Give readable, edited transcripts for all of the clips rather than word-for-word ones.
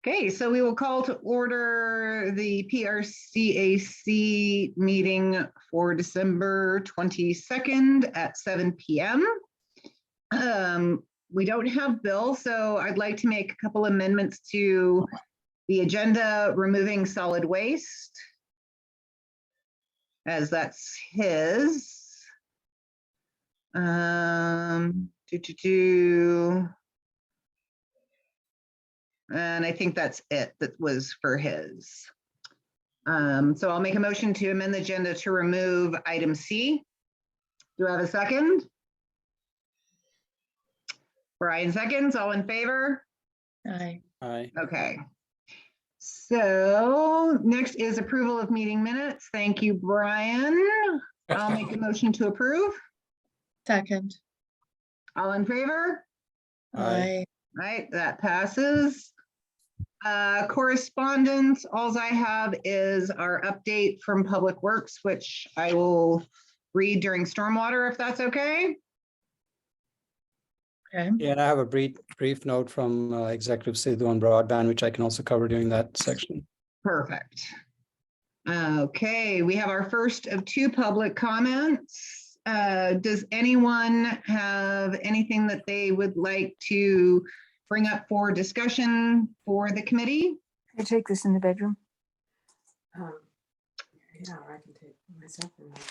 Okay, so we will call to order the PRCAC meeting for December 22nd at 7 p.m. We don't have Bill, so I'd like to make a couple amendments to the agenda, removing solid waste, as that's his. And I think that's it that was for his. So I'll make a motion to amend the agenda to remove item C. Do I have a second? Brian seconds, all in favor? Aye. Aye. Okay. So next is approval of meeting minutes. Thank you, Brian. I'll make a motion to approve. Second. All in favor? Aye. Right, that passes. Correspondence, all I have is our update from Public Works, which I will read during stormwater, if that's okay. Okay. Yeah, and I have a brief note from Executive Sidhu on broadband, which I can also cover during that section. Perfect. Okay, we have our first of two public comments. Does anyone have anything that they would like to bring up for discussion for the committee? I take this in the bedroom. Yeah, or I can take myself in there.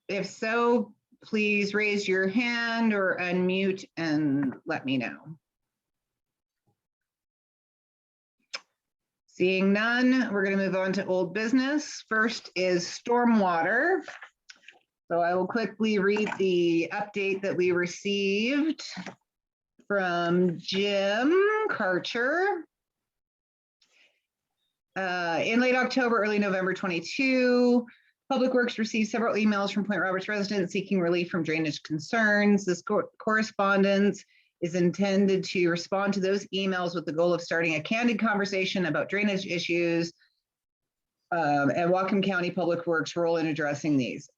If so, please raise your hand or unmute and let me know. Seeing none, we're going to move on to old business. First is stormwater. So I will quickly read the update that we received from Jim Karcher. In late October, early November 22, Public Works received several emails from Point Roberts residents seeking relief from drainage concerns. This correspondence is intended to respond to those emails with the goal of starting a candid conversation about drainage issues and Whatcom County Public Works' role in addressing these.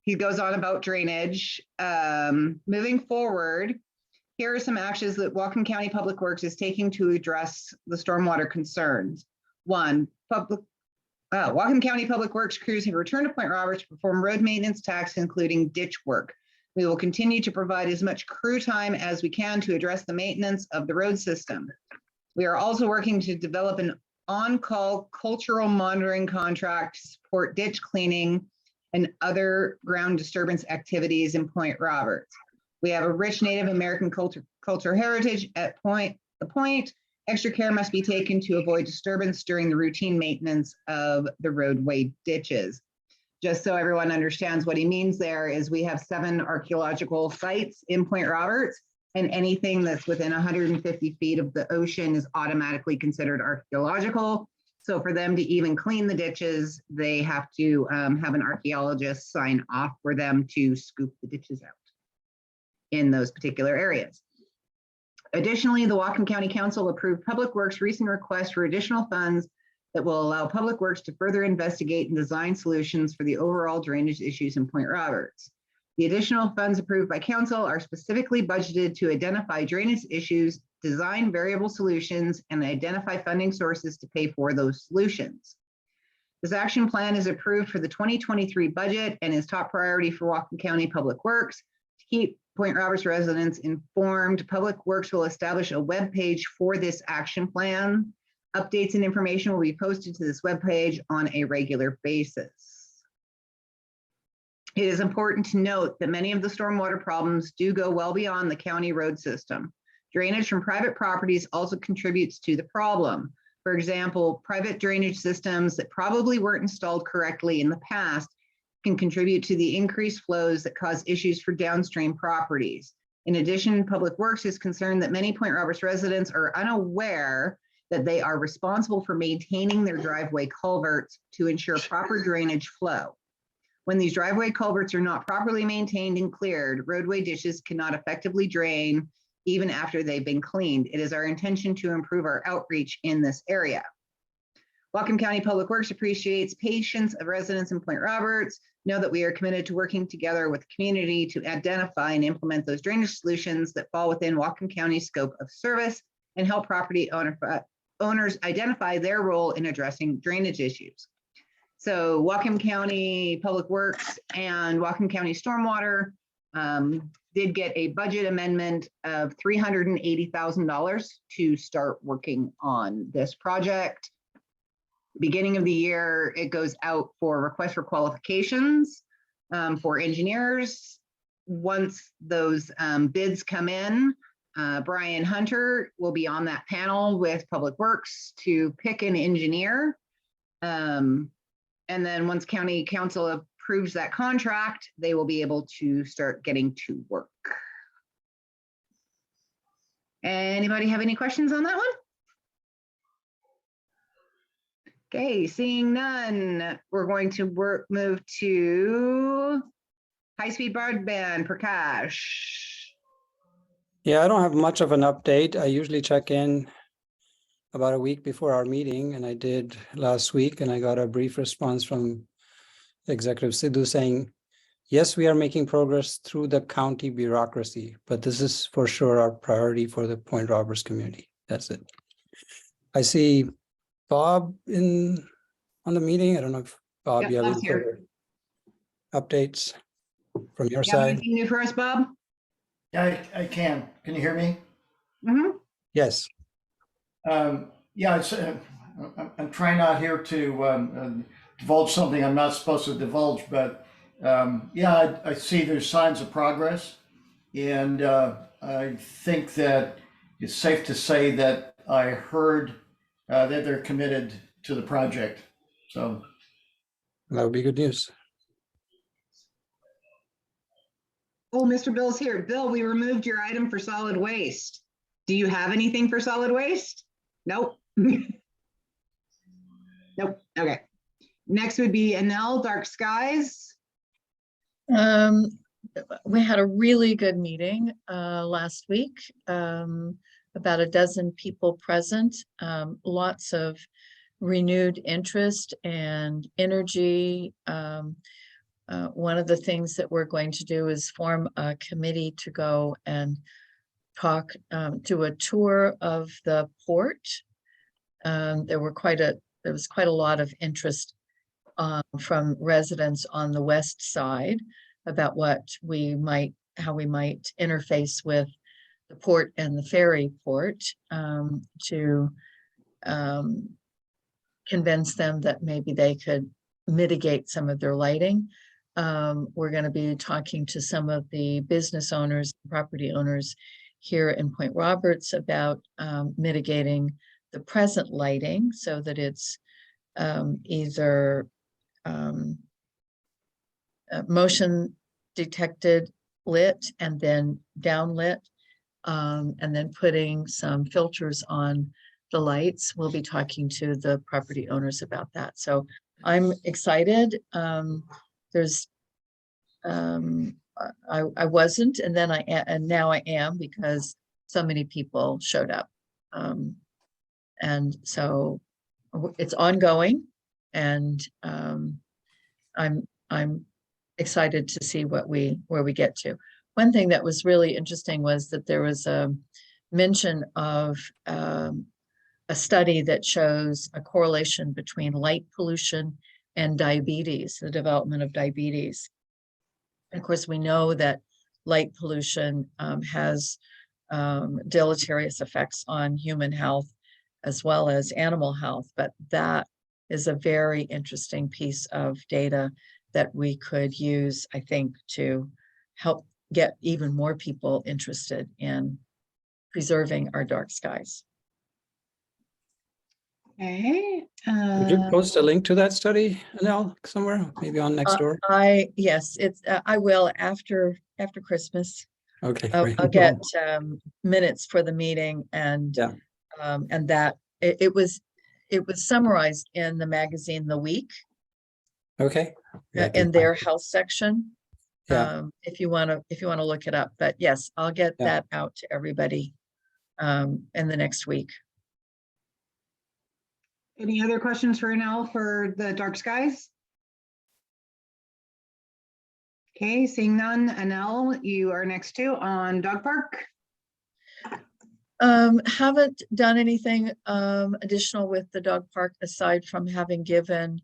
He goes on about drainage. Moving forward, here are some actions that Whatcom County Public Works is taking to address the stormwater concerns. One, Whatcom County Public Works crews have returned to Point Roberts to perform road maintenance tasks, including ditch work. We will continue to provide as much crew time as we can to address the maintenance of the road system. We are also working to develop an on-call cultural monitoring contract to support ditch cleaning and other ground disturbance activities in Point Roberts. We have a rich Native American culture heritage at the Point. Extra care must be taken to avoid disturbance during the routine maintenance of the roadway ditches. Just so everyone understands what he means there is we have 7 archaeological sites in Point Roberts, and anything that's within 150 feet of the ocean is automatically considered archaeological. So for them to even clean the ditches, they have to have an archaeologist sign off for them to scoop the ditches out in those particular areas. Additionally, the Whatcom County Council approved Public Works' recent request for additional funds that will allow Public Works to further investigate and design solutions for the overall drainage issues in Point Roberts. The additional funds approved by Council are specifically budgeted to identify drainage issues, design variable solutions, and identify funding sources to pay for those solutions. This action plan is approved for the 2023 budget and is top priority for Whatcom County Public Works. To keep Point Roberts residents informed, Public Works will establish a web page for this action plan. Updates and information will be posted to this web page on a regular basis. It is important to note that many of the stormwater problems do go well beyond the county road system. Drainage from private properties also contributes to the problem. For example, private drainage systems that probably weren't installed correctly in the past can contribute to the increased flows that cause issues for downstream properties. In addition, Public Works is concerned that many Point Roberts residents are unaware that they are responsible for maintaining their driveway culverts to ensure proper drainage flow. When these driveway culverts are not properly maintained and cleared, roadway ditches cannot effectively drain even after they've been cleaned. It is our intention to improve our outreach in this area. Whatcom County Public Works appreciates patience of residents in Point Roberts. Know that we are committed to working together with the community to identify and implement those drainage solutions that fall within Whatcom County's scope of service and help property owners identify their role in addressing drainage issues. So Whatcom County Public Works and Whatcom County Stormwater did get a budget amendment of $380,000 to start working on this project. Beginning of the year, it goes out for request for qualifications for engineers. Once those bids come in, Brian Hunter will be on that panel with Public Works to pick an engineer. And then once County Council approves that contract, they will be able to start getting to work. Anybody have any questions on that one? Okay, seeing none, we're going to move to high-speed broadband, PRCAC. Yeah, I don't have much of an update. I usually check in about a week before our meeting, and I did last week, and I got a brief response from Executive Sidhu saying, yes, we are making progress through the county bureaucracy, but this is for sure our priority for the Point Roberts community. That's it. I see Bob on the meeting. I don't know if Bob, Yep, you have Bob's any here. further updates from your You have side? anything new for us, Bob? Yeah, I can. Can you hear me? Mm-hmm. Yes. Yeah, I'm trying not here to divulge something I'm not supposed to divulge, but yeah, I see there's signs of progress, and I think that it's safe to say that I heard that they're committed to the project. So That would be good news. Oh, Mr. Bill's here. Bill, we removed your item for solid waste. Do you have anything for solid waste? Nope. Nope. Okay. Next would be Anel, Dark Skies. We had a really good meeting last week. About a dozen people present, lots of renewed interest and energy. One of the things that we're going to do is form a committee to go and talk, do a tour of the port. There was quite a lot of interest from residents on the west side about how we might interface with the port and the ferry port to convince them that maybe they could mitigate some of their lighting. We're going to be talking to some of the business owners, property owners here in Point Roberts about mitigating the present lighting so that it's either motion detected lit and then downlit, and then putting some filters on the lights. We'll be talking to the property owners about that. So I'm excited. There's I wasn't, and then and now I am, because so many people showed up. And so it's ongoing, and I'm excited to see where we get to. One thing that was really interesting was that there was a mention of a study that shows a correlation between light pollution and diabetes, the development of diabetes. And of course, we know that light pollution has deleterious effects on human health as well as animal health, but that is a very interesting piece of data that we could use, I think, to help get even more people interested in preserving our dark skies. Okay. Would you post a link to that study, Anel, somewhere, maybe on Nextdoor? Yes, it's I will after Christmas. Okay, I'll great. get minutes for the meeting, and Yeah. And that it was summarized in the magazine The Week. Okay. Yeah, In their health section. Yeah. If you want to look it up, but yes, I'll get that out to everybody in the next week. Any other questions for Anel for the dark skies? Okay, seeing none. Anel, you are next to on dog park. Haven't done anything additional with the dog park aside from having given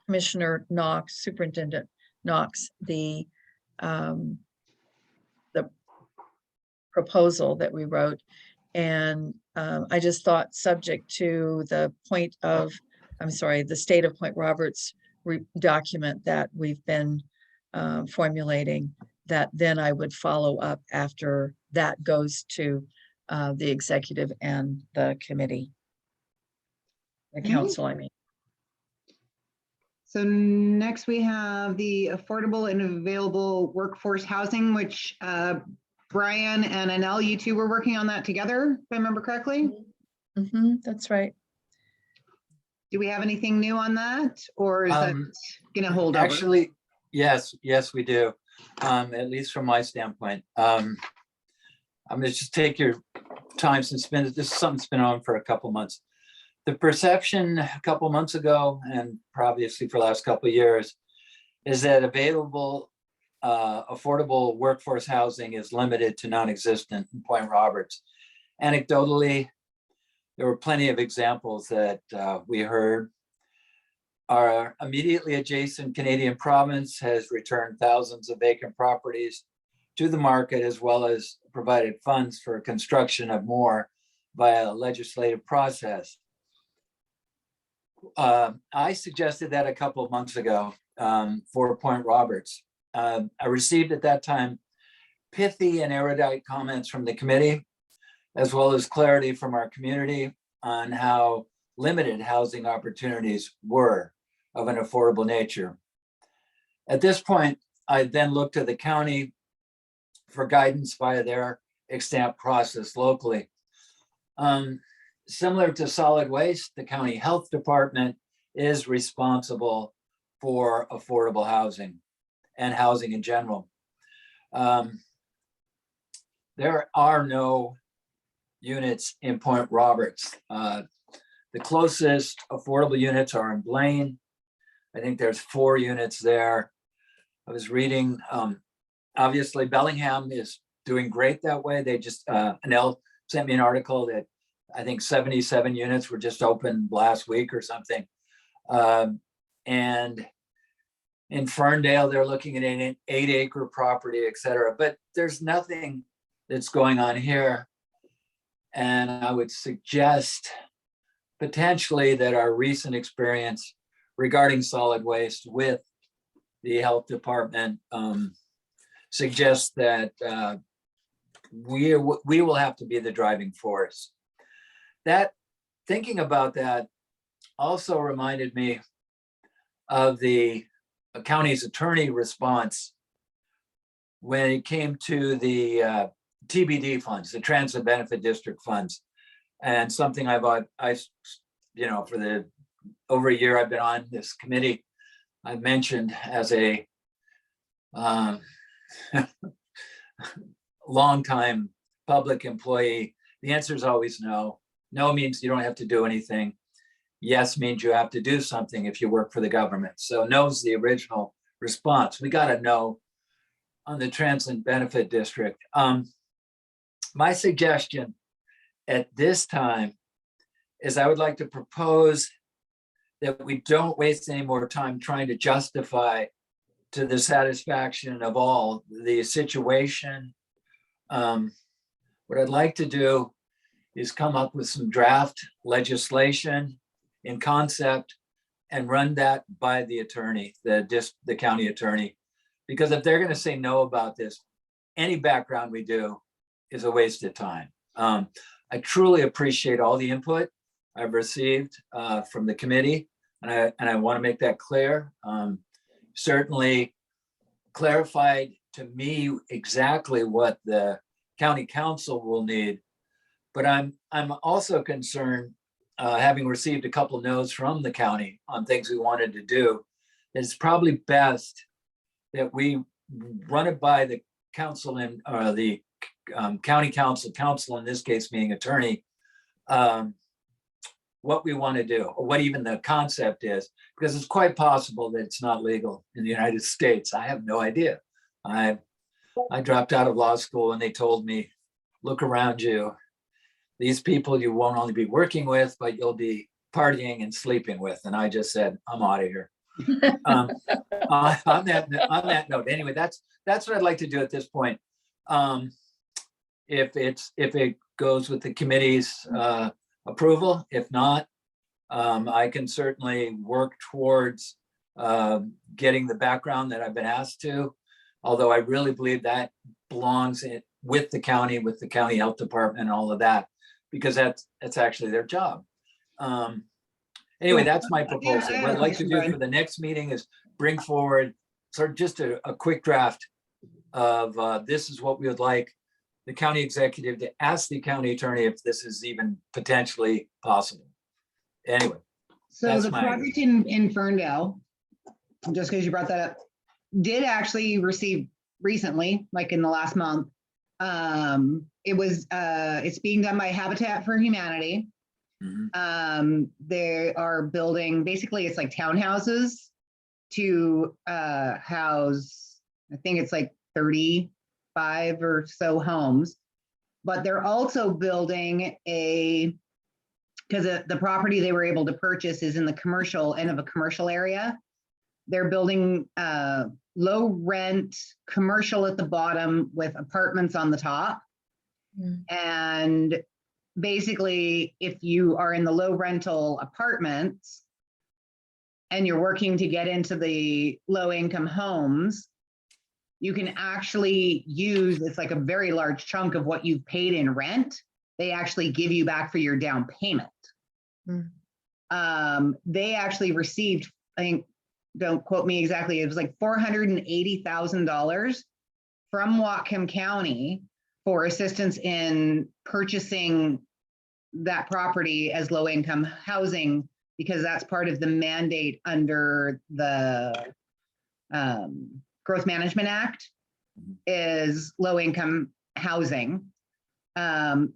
Commissioner Knox, Superintendent Knox, the proposal that we wrote. And I just thought, subject to the the State of Point Roberts document that we've been formulating, that then I would follow up after that goes to the executive and the committee. The council, I mean. So next we have the affordable and available workforce housing, which Brian and Anel, you two were working on that together, if I remember correctly. That's right. Do we have anything new on that, or is that gonna hold over? Actually, yes, we do. At least from my standpoint. I'm gonna just take your time since this is something that's been on for a couple months. The perception a couple months ago, and obviously for the last couple of years, is that available affordable workforce housing is limited to non-existent in Point Roberts. Anecdotally, there were plenty of examples that we heard. Our immediately adjacent Canadian province has returned thousands of vacant properties to the market, as well as provided funds for construction of more via a legislative process. I suggested that a couple of months ago for Point Roberts. I received at that time pithy and erudite comments from the committee, as well as clarity from our community on how limited housing opportunities were of an affordable nature. At this point, I then looked to the county for guidance via their extant process locally. Similar to solid waste, the county health department is responsible for affordable housing and housing in general. There are no units in Point Roberts. The closest affordable units are in Blaine. I think there's 4 units there. I was reading, obviously Bellingham is doing great that way. They just, Anel sent me an article that I think 77 units were just opened last week or something. And in Ferndale, they're looking at an 8-acre property, et cetera. But there's nothing that's going on here. And I would suggest potentially that our recent experience regarding solid waste with the health department suggests that we will have to be the driving force. That, thinking about that also reminded me of the county's attorney response when it came to the TBD funds, the Transit Benefit District funds. And something for the over a year I've been on this committee, I've mentioned as a longtime public employee, the answer is always no. No means you don't have to do anything. Yes means you have to do something if you work for the government. So no is the original response. We got to know on the Transit Benefit District. My suggestion at this time is I would like to propose that we don't waste any more time trying to justify to the satisfaction of all the situation. What I'd like to do is come up with some draft legislation in concept and run that by the attorney, the county attorney. Because if they're going to say no about this, any background we do is a waste of time. I truly appreciate all the input I've received from the committee, and I want to make that clear. Certainly clarified to me exactly what the county council will need, but I'm also concerned, having received a couple of no's from the county on things we wanted to do, that it's probably best that we run it by the council and the county council in this case being attorney, what we want to do, or what even the concept is, because it's quite possible that it's not legal in the United States. I have no idea. I dropped out of law school and they told me, look around you. These people you won't only be working with, but you'll be partying and sleeping with. And I just said, I'm out of here. On that note, anyway, that's what I'd like to do at this point. If it goes with the committee's approval, if not, I can certainly work towards getting the background that I've been asked to, although I really believe that belongs with the county health department and all of that, because that's actually their job. Anyway, that's my proposal. What I'd like to do for the next meeting is bring forward sort of just a quick draft of this is what we would like the county executive to ask the county attorney if this is even potentially possible. Anyway. So That's the my- project in Ferndale, just because you brought that up, did actually receive recently, like in the last month. It's being done by Habitat for Humanity. They are building, basically it's like townhouses to house, I think it's like 35 or so homes, but they're also building because the property they were able to purchase is in the commercial end of a commercial area. They're building low rent commercial at the bottom with apartments on the top. And basically, if you are in the low rental apartments and you're working to get into the low income homes, you can actually use, it's like a very large chunk of what you've paid in rent, they actually give you back for your down payment. They actually received, I think, don't quote me exactly, it was like $480,000 from Whatcom County for assistance in purchasing that property as low income housing, because that's part of the mandate under the Growth Management Act is low income housing. And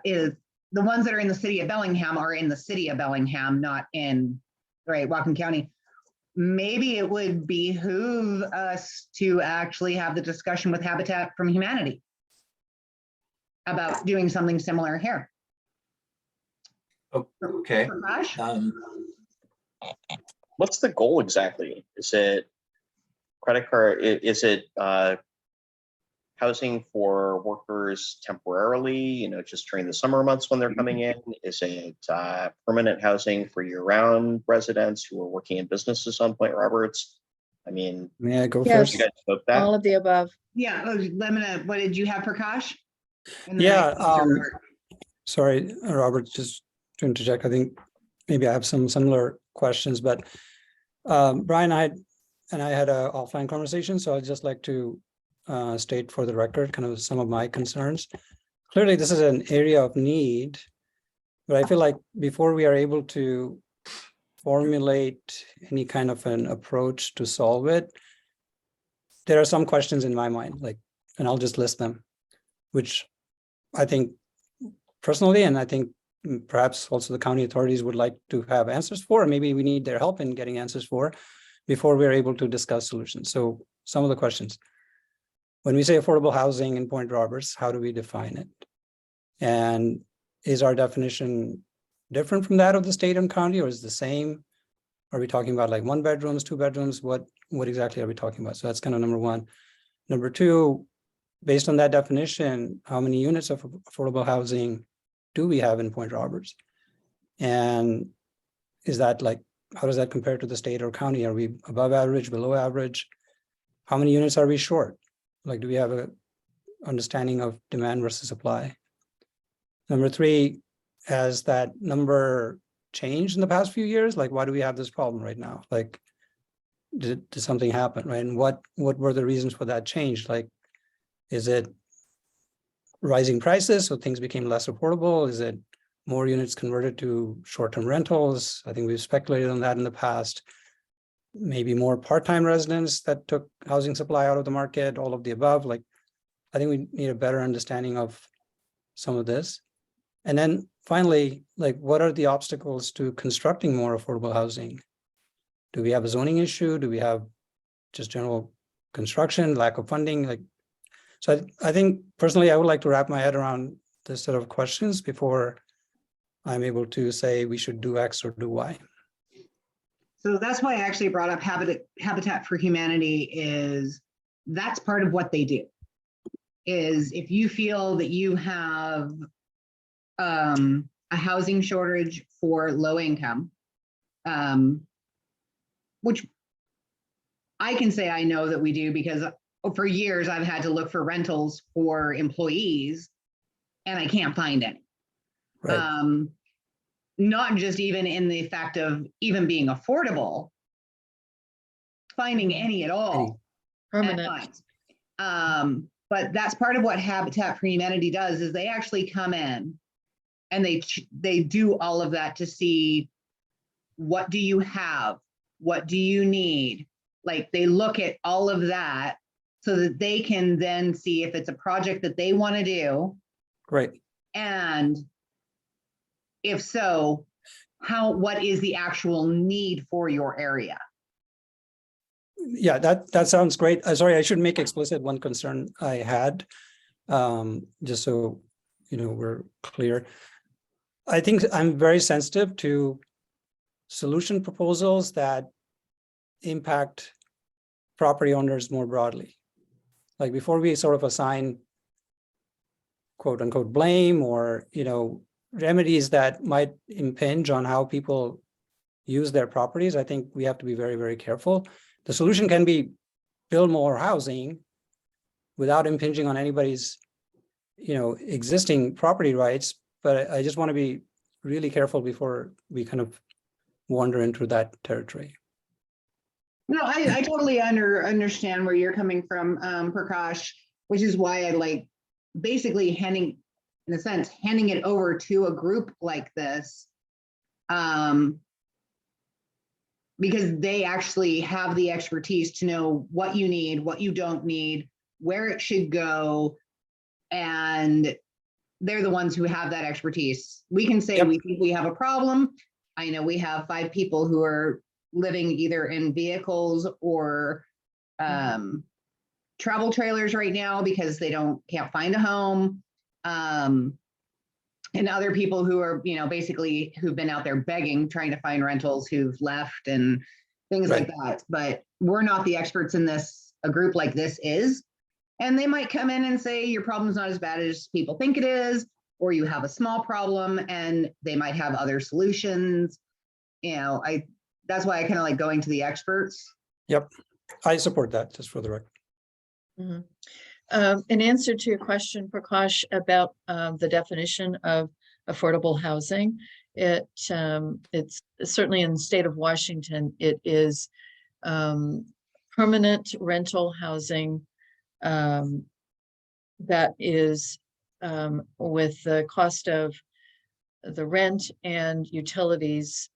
is the ones that are in the city of Bellingham are in the city of Bellingham, not in Whatcom County. Maybe it would behoove us to actually have the discussion with Habitat from Humanity about doing something similar here. Okay. Prakash? What's the goal exactly? Is it credit card? Is it housing for workers temporarily, just during the summer months when they're coming in? Is it permanent housing for year-round residents who are working in businesses on Point Roberts? I mean, May I go Yes. first? you guys spoke that? All of the above. Yeah, Lemona, what did you have, Prakash? And then Yeah, I can answer Robert. Sorry, Robert, just to interject, I think maybe I have some similar questions, but Brian, I had an offline conversation, so I'd just like to state for the record kind of some of my concerns. Clearly, this is an area of need, but I feel like before we are able to formulate any kind of an approach to solve it, there are some questions in my mind, and I'll just list them, which I think personally, and I think perhaps also the county authorities would like to have answers for, and maybe we need their help in getting answers for before we're able to discuss solutions. So some of the questions. When we say affordable housing in Point Roberts, how do we define it? And is our definition different from that of the state and county, or is it the same? Are we talking about like 1 bedrooms, 2 bedrooms? What exactly are we talking about? So that's kind of number one. Number two, based on that definition, how many units of affordable housing do we have in Point Roberts? And is that how does that compare to the state or county? Are we above average, below average? How many units are we short? Do we have a understanding of demand versus supply? Number three, has that number changed in the past few years? Why do we have this problem right now? Did something happen, right? And what were the reasons for that change? Is it rising prices, so things became less affordable? Is it more units converted to short-term rentals? I think we've speculated on that in the past. Maybe more part-time residents that took housing supply out of the market, all of the above. I think we need a better understanding of some of this. And then finally, what are the obstacles to constructing more affordable housing? Do we have a zoning issue? Do we have just general construction, lack of funding, like, so I think personally, I would like to wrap my head around this set of questions before I'm able to say we should do X or do Y. So that's why I actually brought up Habitat for Humanity is that's part of what they do. Is if you feel that you have a housing shortage for low income, which I can say I know that we do because for years I've had to look for rentals for employees and I can't find any. Right. Not just even in the fact of even being affordable, finding any at all. Permanent. But that's part of what Habitat for Humanity does is they actually come in and they do all of that to see what do you have? What do you need? Like they look at all of that so that they can then see if it's a project that they want to do. Great. And if so, what is the actual need for your area? Yeah, that sounds great. Sorry, I should make explicit one concern I had, just so we're clear. I think I'm very sensitive to solution proposals that impact property owners more broadly. Like before we sort of assign quote unquote blame or remedies that might impinge on how people use their properties, I think we have to be very, very careful. The solution can be build more housing without impinging on anybody's, existing property rights. But I just want to be really careful before we kind of wander into that territory. No, I totally understand where you're coming from, PRCAC, which is why I like basically handing it over to a group like this. Because they actually have the expertise to know what you need, what you don't need, where it should go. And they're the ones who have that expertise. We can say, we think we have a problem. I know we have 5 people who are living either in vehicles or travel trailers right now because they can't find a home. And other people who are, basically who've been out there begging, trying to find rentals who've left and things like that. But we're not the experts in this, a group like this is. And they might come in and say, your problem's not as bad as people think it is, or you have a small problem and they might have other solutions. That's why I kind of like going to the experts. Yep. I support that, just for the record. Mm-hmm. In answer to your question, PRCAC, about the definition of affordable housing, it's certainly in the state of Washington, it is permanent rental housing that is with the cost of the rent and utilities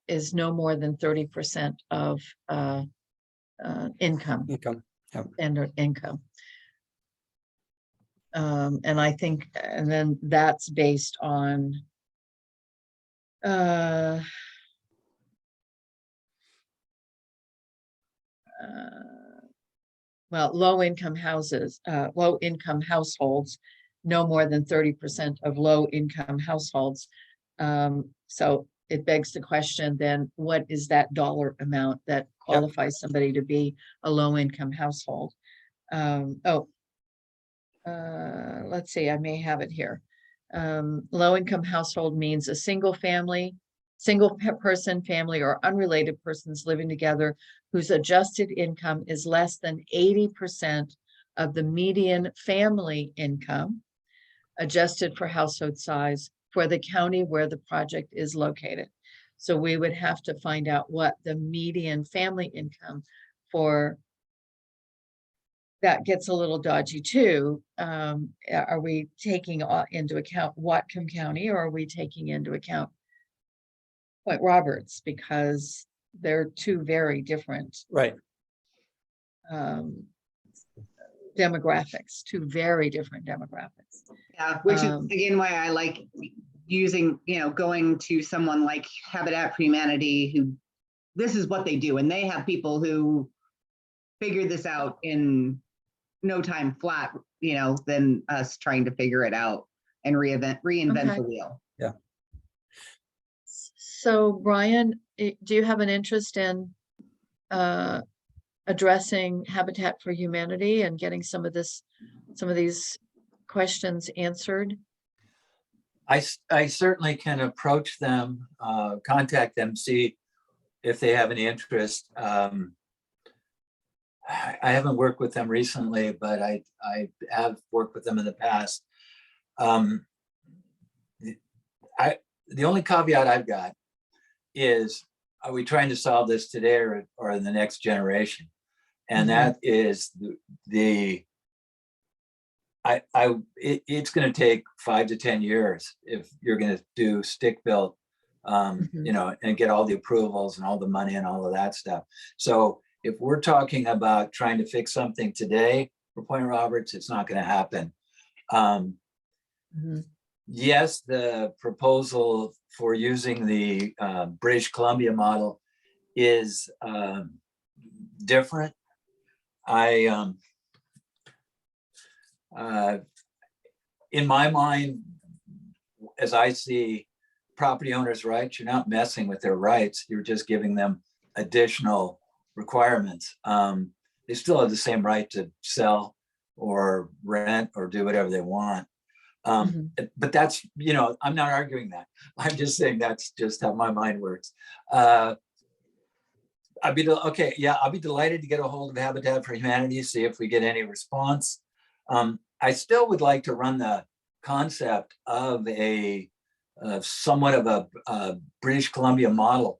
is no more than 30% of income. Standard income. And I think, and then that's based on low-income households, no more than 30% of low-income households. So it begs the question, then what is that dollar amount that qualifies somebody to be a low-income household? Let's see, I may have it here. Low-income household means a single person, family, or unrelated persons living together whose adjusted income is less than 80% of the median family income, adjusted for household size, for the county where the project is located. So we would have to find out what the median family income for that gets a little dodgy too. Are we taking into account Whatcom County, or are we taking into account Point Roberts? Because they're two very different demographics, two very different demographics. Yeah, which is again why I like using, going to someone like Habitat for Humanity, who this is what they do. And they have people who figured this out in no time flat, than us trying to figure it out and reinvent Okay. the wheel. So Brian, do you have an interest in addressing Habitat for Humanity and getting some of these questions answered? I certainly can approach them, contact them, see if they have any interest. I haven't worked with them recently, but I have worked with them in the past. The only caveat I've got is, are we trying to solve this today or in the next generation? And that is it's going to take 5 to 10 years if you're going to do stick built, and get all the approvals and all the money and all of that stuff. So if we're talking about trying to fix something today for Point Roberts, it's not going to happen. Yes, the proposal for using the British Columbia model is different. In my mind, as I see property owners' rights, you're not messing with their rights. You're just giving them additional requirements. They still have the same right to sell or rent or do whatever they want. But that's, I'm not arguing that. I'm just saying that's just how my mind works. I'll be delighted to get a hold of Habitat for Humanity, see if we get any response. I still would like to run the concept of somewhat of a British Columbia model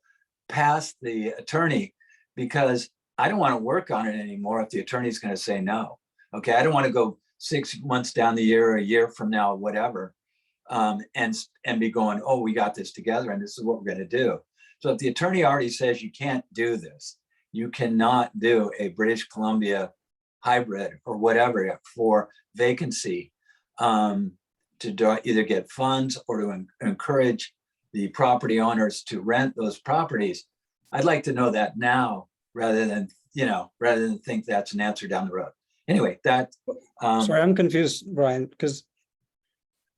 past the attorney, because I don't want to work on it anymore if the attorney's going to say no. Okay, I don't want to go 6 months down the year, a year from now, whatever, and be going, oh, we got this together and this is what we're going to do. So if the attorney already says you can't do this, you cannot do a British Columbia hybrid or whatever for vacancy, to either get funds or to encourage the property owners to rent those properties. I'd like to know that now rather than think that's an answer down the road. Anyway, Sorry, I'm confused, Brian, because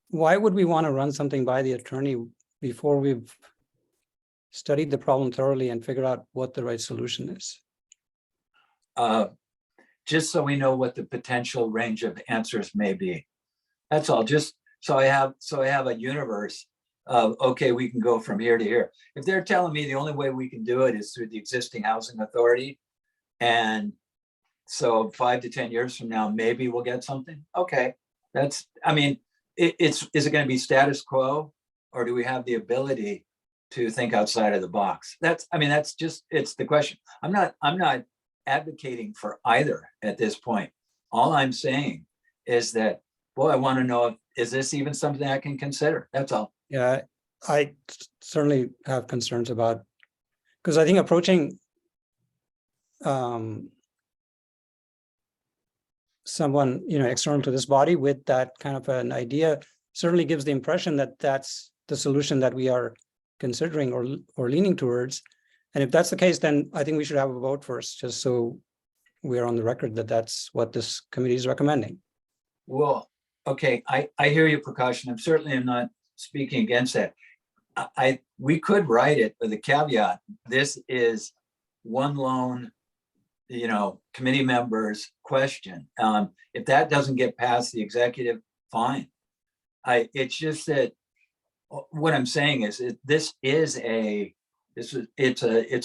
why would we want to run something by the attorney before we've studied the problem thoroughly and figured out what the right solution is? Just so we know what the potential range of answers may be. That's all. Just so I have a universe of, okay, we can go from here to here. If they're telling me the only way we can do it is through the existing housing authority, and so 5 to 10 years from now, maybe we'll get something. Okay, is it going to be status quo, or do we have the ability to think outside of the box? It's the question. I'm not advocating for either at this point. All I'm saying is that, boy, I want to know, is this even something I can consider? That's all. Yeah, I certainly have concerns about, because I think approaching someone external to this body with that kind of an idea certainly gives the impression that that's the solution that we are considering or leaning towards. And if that's the case, then I think we should have a vote first, just so we're on the record that that's what this committee is recommending. Well, okay, I hear your precaution. I'm certainly not speaking against that. We could write it with a caveat. This is one lone, committee member's question. If that doesn't get past the executive, fine. It's just that what I'm saying is it's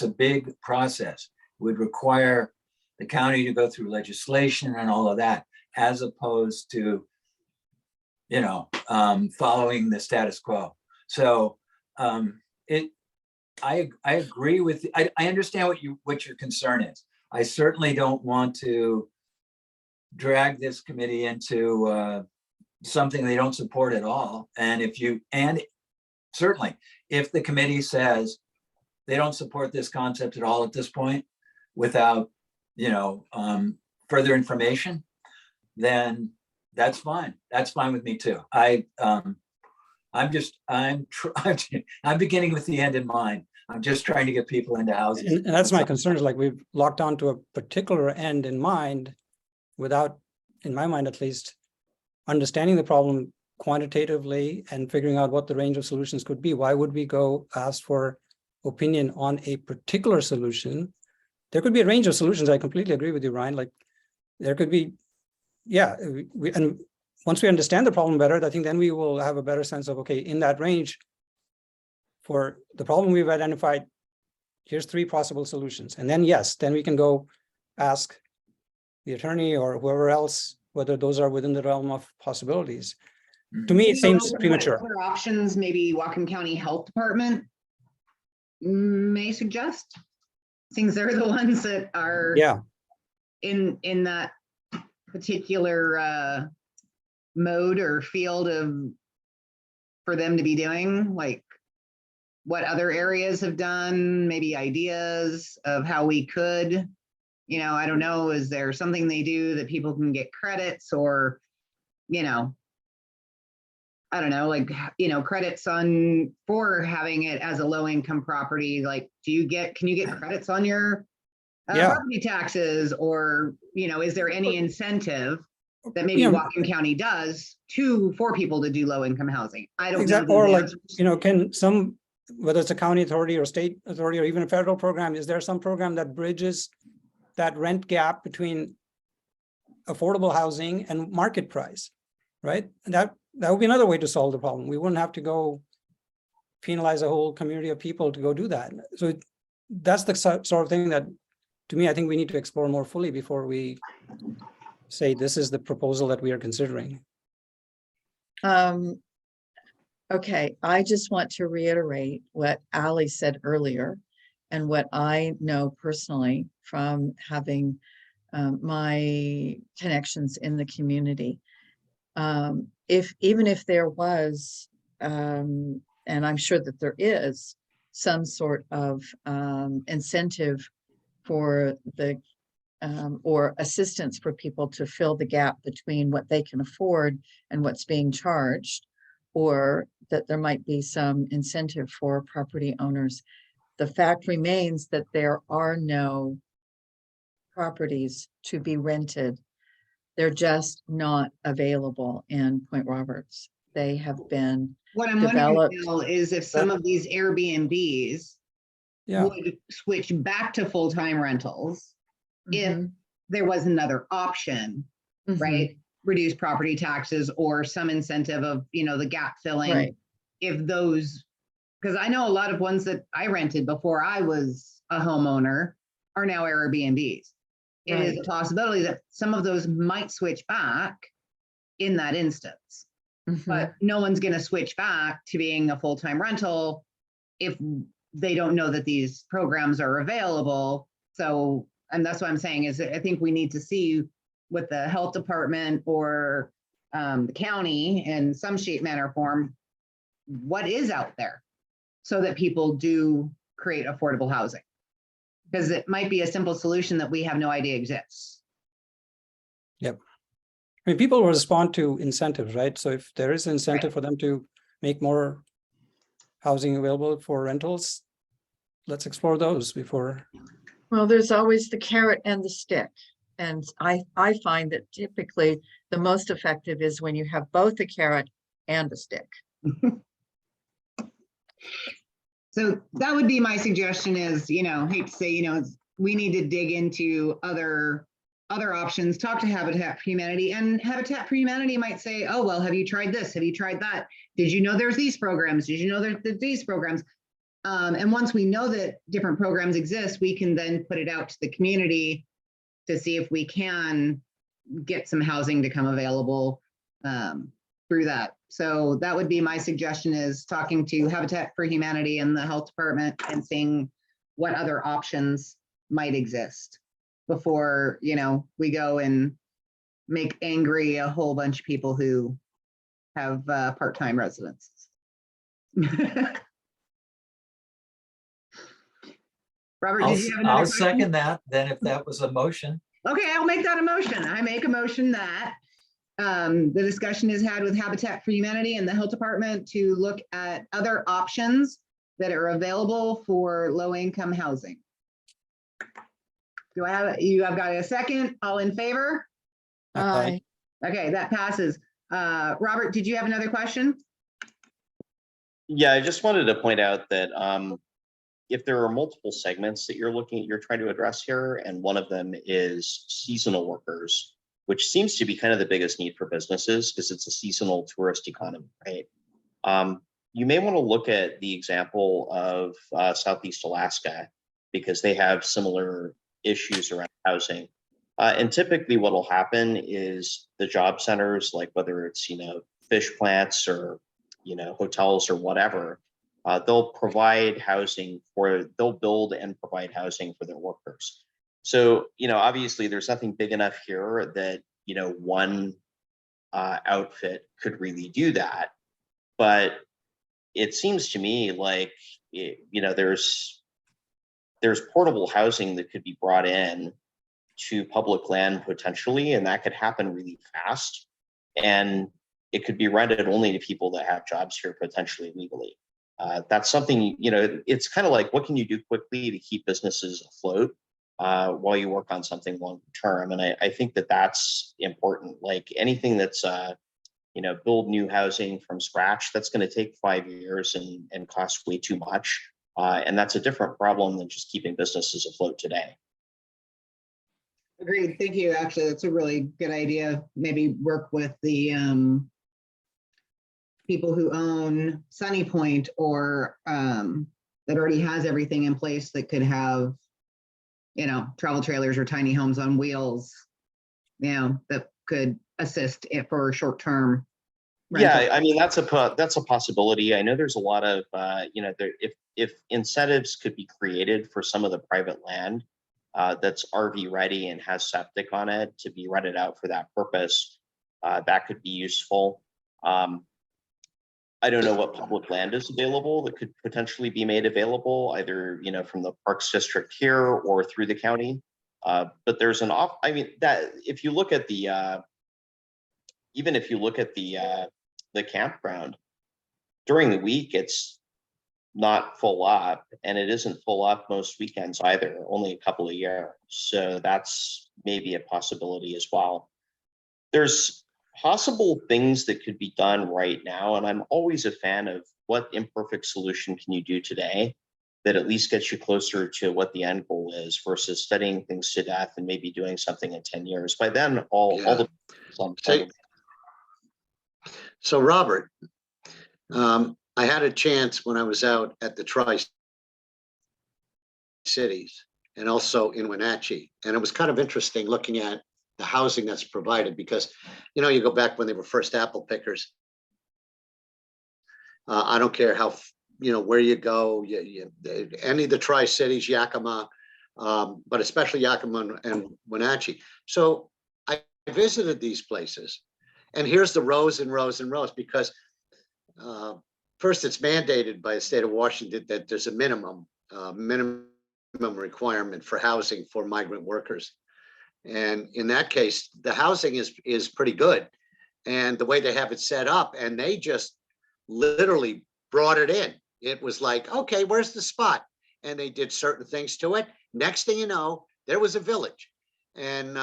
a big process. It would require the county to go through legislation and all of that, as opposed to, following the status quo. So I agree with, I understand what your concern is. I certainly don't want to drag this committee into something they don't support at all. And certainly if the committee says they don't support this concept at all at this point without, further information, then that's fine. That's fine with me too. I'm beginning with the end in mind. I'm just trying to get people into housing. And that's my concern, is like we've locked on to a particular end in mind without, in my mind at least, understanding the problem quantitatively and figuring out what the range of solutions could be. Why would we go ask for opinion on a particular solution? There could be a range of solutions. I completely agree with you, Ryan. Like there could be, yeah, and once we understand the problem better, I think then we will have a better sense of, okay, in that range, for the problem we've identified, here's 3 possible solutions. And then, yes, then we can go ask the attorney or whoever else whether those are within the realm of possibilities. To me, it seems premature. Other options, maybe Whatcom County Health Department may suggest, since they're the ones that are Yeah, in that particular mode or field of for them to be doing, like what other areas have done, maybe ideas of how we could, you know, I don't know, is there something they do that people can get credits or, you know, I don't know, like, you know, credits on for having it as a low income property? Like, can you get credits on your Yeah. property taxes, or, you know, is there any incentive that maybe Yeah. Whatcom County does for people to do low income housing? I don't exactly. know. Or these like, answers. you know, can some, whether it's a county authority or state authority or even a federal program, is there some program that bridges that rent gap between affordable housing and market price, right? And that would be another way to solve the problem. We wouldn't have to go penalize a whole community of people to go do that. So that's the sort of thing that, to me, I think we need to explore more fully before we say this is the proposal that we are considering. Okay, I just want to reiterate what Ali said earlier and what I know personally from having my connections in the community. Even if there was, and I'm sure that there is, some sort of incentive for the or assistance for people to fill the gap between what they can afford and what's being charged, or that there might be some incentive for property owners. The fact remains that there are no properties to be rented. They're just not available in Point Roberts. They have been What I'm developed. wondering, Bill, is if some of these Airbnbs Yeah, would switch back to full-time rentals if Mhm, there was another option, mhm, right? Reduce property taxes or some incentive of, you know, the gap filling. Right. If those, because I know a lot of ones that I rented before I was a homeowner are now Airbnbs. It is a Right. possibility that some of those might switch back in that instance, mhm. but no one's going to switch back to being a full-time rental if they don't know that these programs are available. So, and that's what I'm saying is I think we need to see with the health department or the county in some shape, manner, form, what is out there so that people do create affordable housing. Because it might be a simple solution that we have no idea exists. I mean, people will respond to incentives, right? So if there is an incentive for them to make more housing available for rentals, let's explore those before. Well, there's always the carrot and the stick. And I find that typically the most effective is when you have both a carrot and a stick. So that would be my suggestion is, you know, hate to say, you know, we need to dig into other options, talk to Habitat for Humanity, and Habitat for Humanity might say, oh, well, have you tried this? Have you tried that? Did you know there's these programs? Did you know there's these programs? And once we know that different programs exist, we can then put it out to the community to see if we can get some housing to come available through that. So that would be my suggestion, is talking to Habitat for Humanity and the health department and seeing what other options might exist before, you know, we go and make angry a whole bunch of people who have part-time residences. Robert, did you have another I'll question? second that, then if that was a motion. Okay, I'll make that a motion. I make a motion that the discussion is had with Habitat for Humanity and the health department to look at other options that are available for low-income housing. Do I have, you have got a second? All in favor? Aye. Okay, that passes. Robert, did you have another question? Yeah, I just wanted to point out that if there are multiple segments that you're trying to address here, and one of them is seasonal workers, which seems to be kind of the biggest need for businesses because it's a seasonal tourist economy, right? You may want to look at the example of Southeast Alaska because they have similar issues around housing. And typically what will happen is the job centers, like whether it's, fish plants or, hotels or whatever, they'll build and provide housing for their workers. So, obviously there's nothing big enough here that, one outfit could really do that. But it seems to me like, there's portable housing that could be brought in to public land potentially, and that could happen really fast. And it could be rented only to people that have jobs here potentially legally. That's something, it's kind of like, what can you do quickly to keep businesses afloat while you work on something long term? And I think that that's important. Like anything that's, build new housing from scratch, that's going to take 5 years and cost way too much. And that's a different problem than just keeping businesses afloat today. Agreed. Thank you. Actually, that's a really good idea. Maybe work with the people who own Sunny Point or that already has everything in place that could have, travel trailers or tiny homes on wheels, that could assist it for short-term rental. Yeah, I mean, that's a possibility. I know there's a lot of, if incentives could be created for some of the private land that's RV ready and has septic on it to be rented out for that purpose, that could be useful. I don't know what public land is available that could potentially be made available either, from the Parks District here or through the county. But there's that if you look at the, even if you look at the campground during the week, it's not full up, and it isn't full up most weekends either, only a couple a year. So that's maybe a possibility as well. There's possible things that could be done right now, and I'm always a fan of what imperfect solution can you do today that at least gets you closer to what the end goal is versus studying things to death and maybe doing something in 10 years. By then, all the So Robert, I had a chance when I was out at the Tri-Cities and also in Wenatchee, and it was kind of interesting looking at the housing that's provided because, you go back when they were first apple pickers. I don't care how, where you go, any of the Tri-Cities, Yakima, but especially Yakima and Wenatchee. So I visited these places. And here's the rows and rows and rows because first it's mandated by the state of Washington that there's a minimum requirement for housing for migrant workers. And in that case, the housing is pretty good. And the way they have it set up, and they just literally brought it in. It was like, okay, where's the spot? And they did certain things to it. Next thing you know, there was a village. And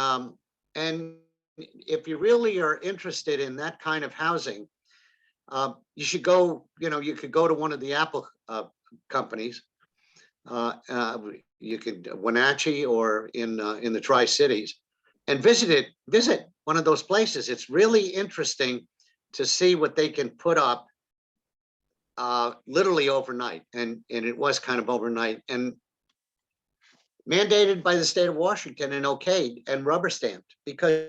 if you really are interested in that kind of housing, you should go, you could go to one of the Apple companies. You could Wenatchee or in the Tri-Cities and visit one of those places. It's really interesting to see what they can put up literally overnight. And it was kind of overnight and mandated by the state of Washington and okayed and rubber stamped because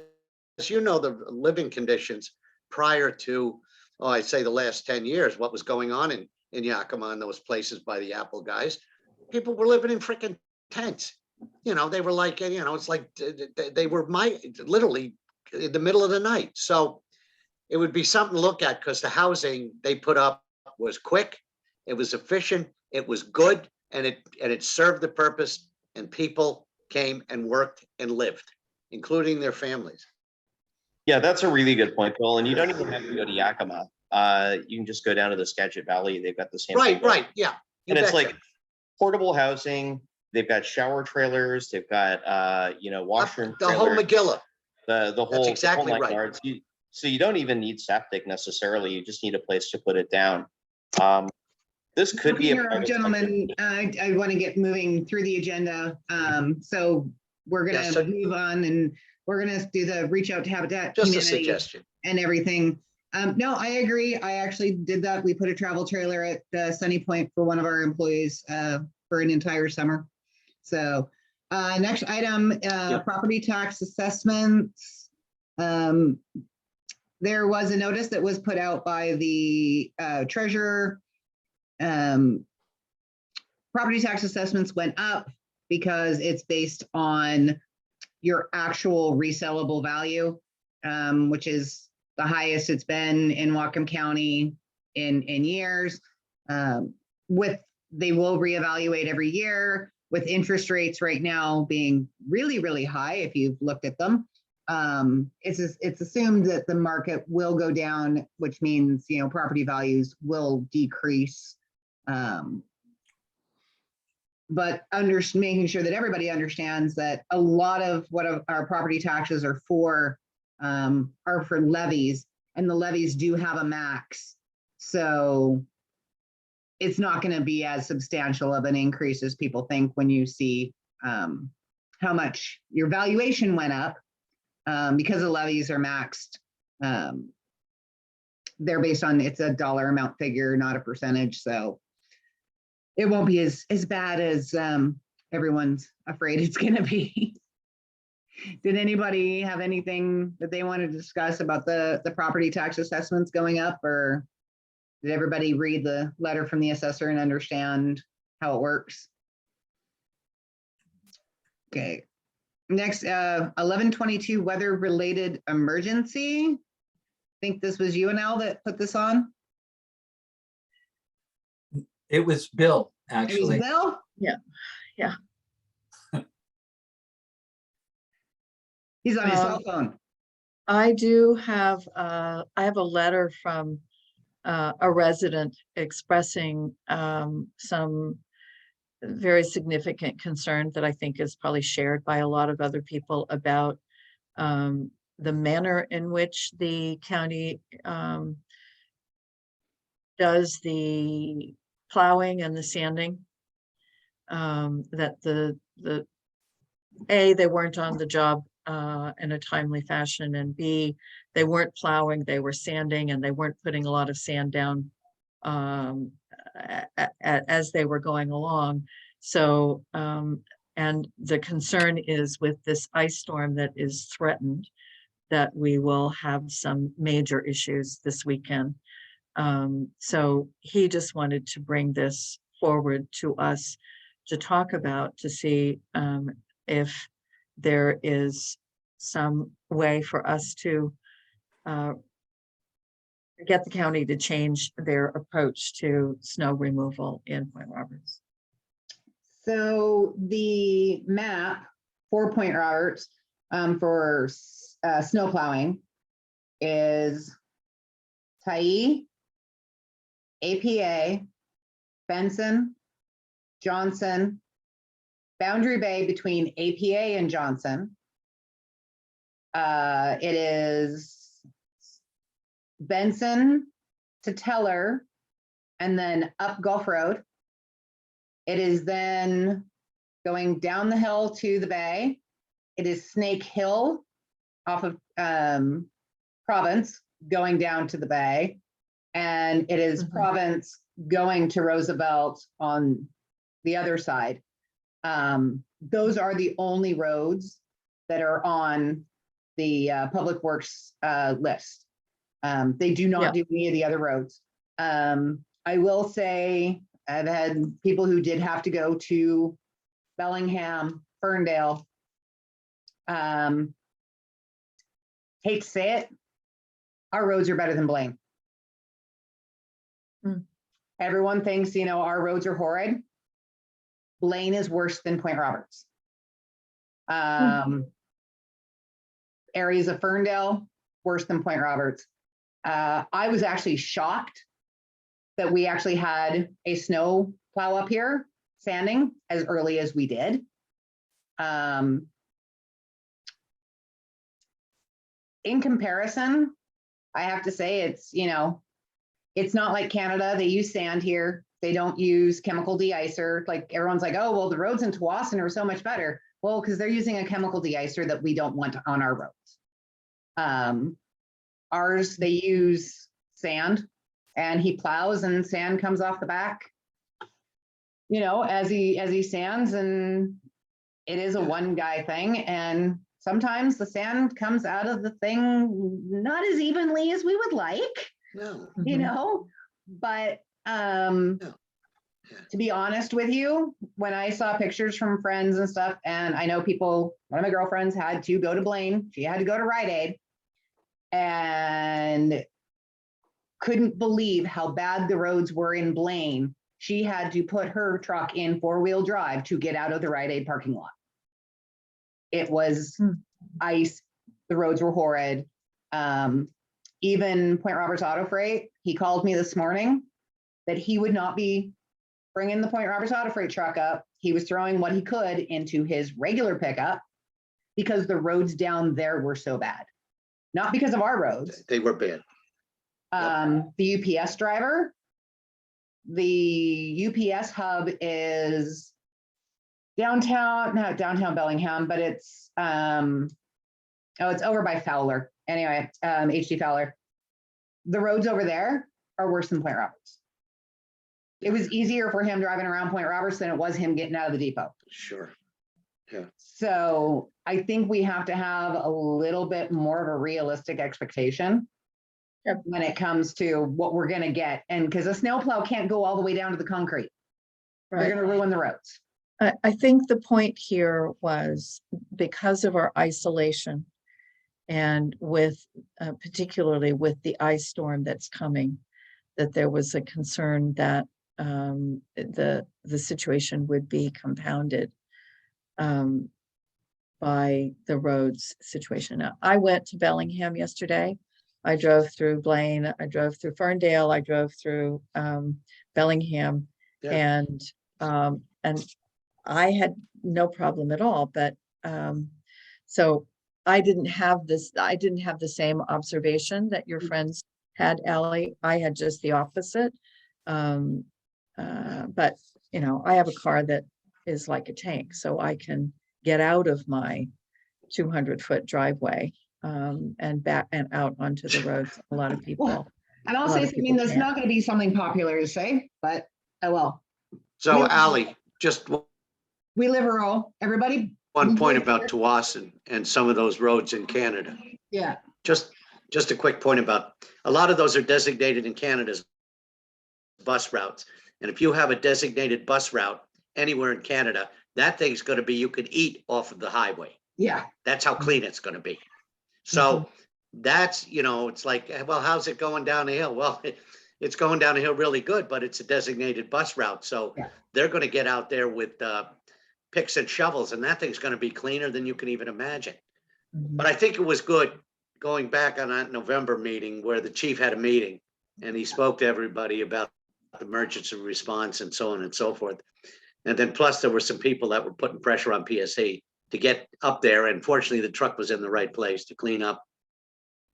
the living conditions prior to, I'd say the last 10 years, what was going on in Yakima and those places by the Apple guys, people were living in freaking tents. They were like, it's like they were literally in the middle of the night. So it would be something to look at because the housing they put up was quick, it was efficient, it was good, and it served the purpose, and people came and worked and lived, including their families. Yeah, that's a really good point, Bill. And you don't even have to go to Yakima. You can just go down to the Skagit Valley. They've got the same. Right. Yeah. You And it's betcha. like portable housing. They've got shower trailers. They've got, washroom The whole trailers. Megillah. The whole exactly nine right. yards. So you don't even need septic necessarily. You just need a place to put it down. This could be a private sector. Gentlemen, I want to get moving through the agenda. So we're Yeah, gonna so- move on and we're gonna do the reach out to Habitat Just a Humanity suggestion. and everything. No, I agree. I actually did that. We put a travel trailer at Sunny Point for one of our employees for an entire summer. So next item, property tax assessments. There was a notice that was put out by the treasurer. Property tax assessments went up because it's based on your actual resellable value, which is the highest it's been in Whatcom County in years. They will reevaluate every year with interest rates right now being really, really high. If you've looked at them, it's assumed that the market will go down, which means, property values will decrease. But making sure that everybody understands that a lot of what our property taxes are for levies, and the levies do have a max. So it's not going to be as substantial of an increase as people think when you see how much your valuation went up because the levies are maxed. They're based on, it's a dollar amount figure, not a percentage. So it won't be as bad as everyone's afraid it's going to be. Did anybody have anything that they want to discuss about the property tax assessments going up, or did everybody read the letter from the assessor and understand how it works? Okay. Next, 1122 weather related emergency. I think this was you and Al that put this on. It was Bill, It was actually. Bill? Yeah. He's on his cell phone. I do have, I have a letter from a resident expressing some very significant concern that I think is probably shared by a lot of other people about the manner in which the county does the plowing and the sanding. That they weren't on the job in a timely fashion, and B, they weren't plowing, they were sanding, and they weren't putting a lot of sand down as they were going along. So, and the concern is with this ice storm that is threatened, that we will have some major issues this weekend. So he just wanted to bring this forward to us to talk about, to see if there is some way for us to get the county to change their approach to snow removal in Point Roberts. So the map for Point Roberts for snow plowing is Tyee, APA, Benson, Johnson, Boundary Bay between APA and Johnson. It is Benson to Teller and then up Gulf Road. It is then going down the hill to the bay. It is Snake Hill off of Province going down to the bay. And it is Province going to Roosevelt on the other side. Those are the only roads that are on the Public Works list. They do not do any of the other roads. I will say I've had people who did have to go to Bellingham, Ferndale. Hate to say it, our roads are better than Blaine. Everyone thinks, our roads are horrid. Blaine is worse than Point Roberts. Areas of Ferndale, worse than Point Roberts. I was actually shocked that we actually had a snow plow up here, sanding as early as we did. In comparison, I have to say it's, you know, it's not like Canada. They use sand here. They don't use chemical de-icer. Like everyone's like, oh, well, the roads in Tawasin are so much better. Well, because they're using a chemical de-icer that we don't want on our roads. Ours, they use sand, and he plows and sand comes off the back, you know, as he sands, and it is a one guy thing. And sometimes the sand comes out of the thing not as evenly as we would like, No, you know, but to be honest with you, when I saw pictures from friends and stuff, and I know people, one of my girlfriends had to go to Blaine, she had to go to Rite Aid, and couldn't believe how bad the roads were in Blaine. She had to put her truck in 4-wheel drive to get out of the Rite Aid parking lot. It was ice. The roads were horrid. Even Point Roberts Auto Freight, he called me this morning that he would not be bringing the Point Roberts Auto Freight truck up. He was throwing what he could into his regular pickup because the roads down there were so bad. Not because of our roads. they were bad. The UPS driver, the UPS hub is downtown, not downtown Bellingham, but it's it's over by Fowler. Anyway, HD Fowler. The roads over there are worse than Point Roberts. It was easier for him driving around Point Roberts than it was him getting out of the depot. Sure. So I think we have to have a little bit more of a realistic expectation when it comes to what we're going to get. And because a snowplow can't go all the way down to the concrete. They're Right. going to ruin the roads. I think the point here was because of our isolation and with particularly with the ice storm that's coming, that there was a concern that the situation would be compounded by the roads situation. Now, I went to Bellingham yesterday. I drove through Blaine, I drove through Ferndale, I drove through Bellingham, Yeah. and I had no problem at all, but so I didn't have the same observation that your friends had, Ally. I had just the opposite. But you know, I have a car that is like a tank, so I can get out of my 200-foot driveway and back and out onto the roads. A lot of people. And I'll A lot say of something people that's can't. not going to be something popular to say, but oh well. So Yeah. Ally, just We live rural. Everybody. one point about Tawasin and some of those roads in Canada. Yeah. Just a quick point about, a lot of those are designated in Canada as bus routes. And if you have a designated bus route anywhere in Canada, that thing's going to be, you could eat off of the highway. Yeah. That's how clean it's going to be. So that's, you know, it's like, well, how's it going down the hill? Well, it's going down the hill really good, but it's a designated bus route. So Yeah. they're going to get out there with picks and shovels, and that thing's going to be cleaner than you can even imagine. But I think it was good going back on that November meeting where the chief had a meeting and he spoke to everybody about the emergency response and so on and so forth. And then plus there were some people that were putting pressure on PSC to get up there. And fortunately, the truck was in the right place to clean up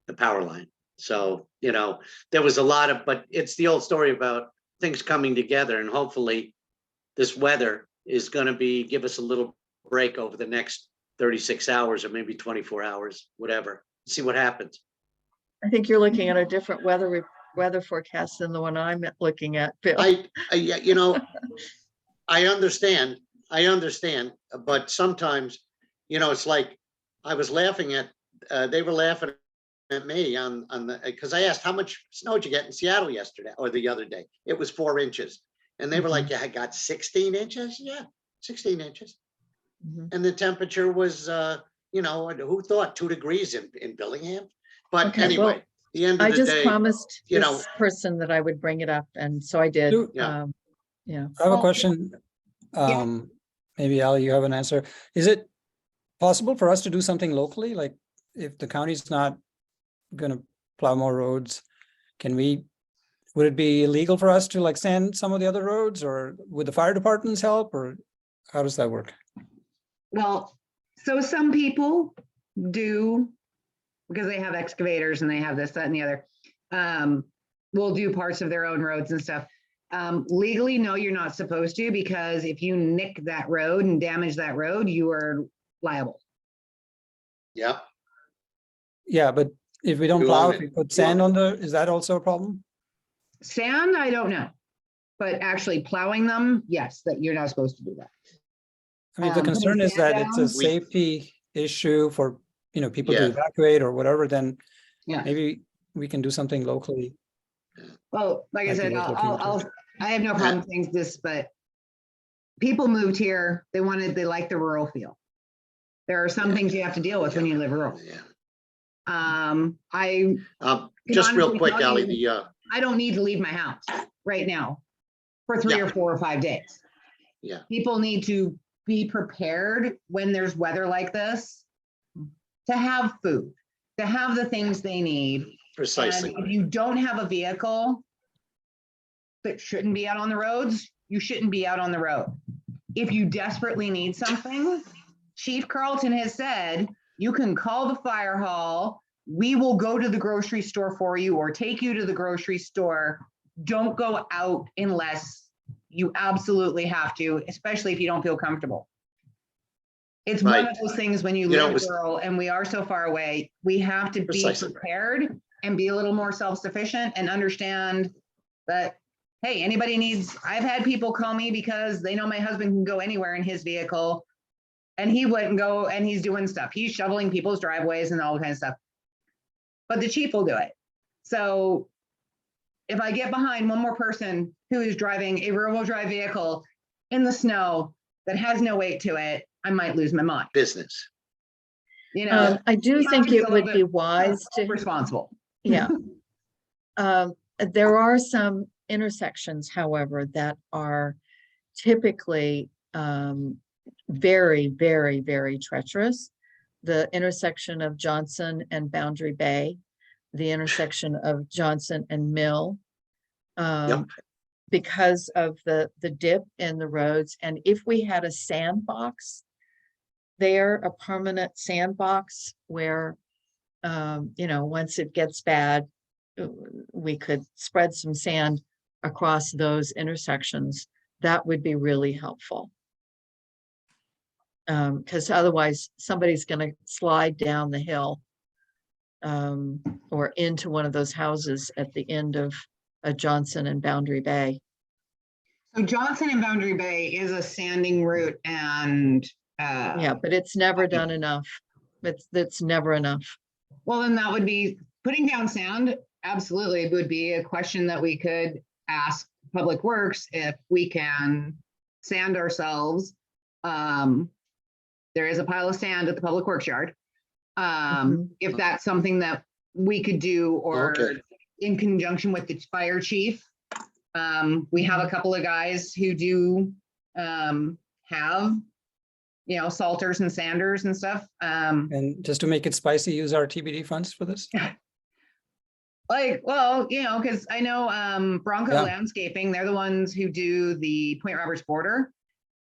the power line. So, you know, there was a lot of, but it's the old story about things coming together, and hopefully this weather is going to give us a little break over the next 36 hours or maybe 24 hours, whatever. See what happens. I think you're looking at a different weather forecast than the one I'm looking at, Bill. You know, I understand, but sometimes, you know, it's like I was laughing at, they were laughing at me on the, because I asked how much snow did you get in Seattle yesterday or the other day? It was 4 inches. And they were like, yeah, I got 16 inches. Yeah, 16 inches. And the temperature was, you know, who thought 2 degrees in Bellingham? But Okay, anyway, well, the end of I the just day, promised you know, this person that I would bring it up, and so I did. Do- Yeah. Yeah. I have a question. Maybe Ali, you have an answer. Is it possible for us to do something locally? Like if the county's not going to plow more roads, can we would it be illegal for us to like sand some of the other roads, or would the fire departments help, or how does that work? Well, so some people do, because they have excavators and they have this, that, and the other, will do parts of their own roads and stuff. Legally, no, you're not supposed to, because if you nick that road and damage that road, you are liable. Yeah, Yeah, but if we don't You plow, own if we it. put You sand own on the, is that also a problem? Sand, I don't know. But actually plowing them, yes, that you're not supposed to do that. I mean, if the Putting concern is sand that it's a down, safety issue for, people to Yeah. evacuate or whatever, then yeah. maybe we can do something locally. Well, like I Might be said, worth looking into. I have no problem saying this, but people moved here, they like the rural feel. There are some things you have to deal with when you live rural. yeah. I Just real honestly quick, tell Ally, you- I don't need to leave my house right now for 3 Yeah. or 4 or 5 days. Yeah. People need to be prepared when there's weather like this to have food, to have the things they need. precisely. And if you don't have a vehicle that shouldn't be out on the roads, you shouldn't be out on the road. If you desperately need something, Chief Carlton has said, you can call the fire hall. We will go to the grocery store for you or take you to the grocery store. Don't go out unless you absolutely have to, especially if you don't feel comfortable. It's one Right. of those things when you You know, live it was- rural and we are so far away, we have to be Precisely. prepared and be a little more self-sufficient and understand that, hey, anybody needs, I've had people call me because they know my husband can go anywhere in his vehicle and he wouldn't go and he's doing stuff. He's shoveling people's driveways and all kinds of stuff. But the chief will do it. So if I get behind one more person who is driving a rear-wheel drive vehicle in the snow that has no weight to it, I might lose my mind. Business. You know, I do have think to be it a would little be bit wise to, responsible. yeah. There are some intersections, however, that are typically very, very, very treacherous. The intersection of Johnson and Boundary Bay, the intersection of Johnson and Mill. Because of the dip in the roads. And if we had a sandbox there, a permanent sandbox where, once it gets bad, we could spread some sand across those intersections, that would be really helpful. Because otherwise somebody's going to slide down the hill or into one of those houses at the end of Johnson and Boundary Bay. So Johnson and Boundary Bay is a sanding route and Yeah, but it's never done enough. It's never enough. well, then that would be putting down sand. Absolutely, it would be a question that we could ask Public Works if we can sand ourselves. There is a pile of sand at the Public Works yard. If that's something that we could do or Okay. in conjunction with the fire chief. We have a couple of guys who do have, salters and sanders and stuff. And just to make it spicy, use our TBD funds for this? Because I know Bronco Yeah. Landscaping, they're the ones who do the Point Roberts border.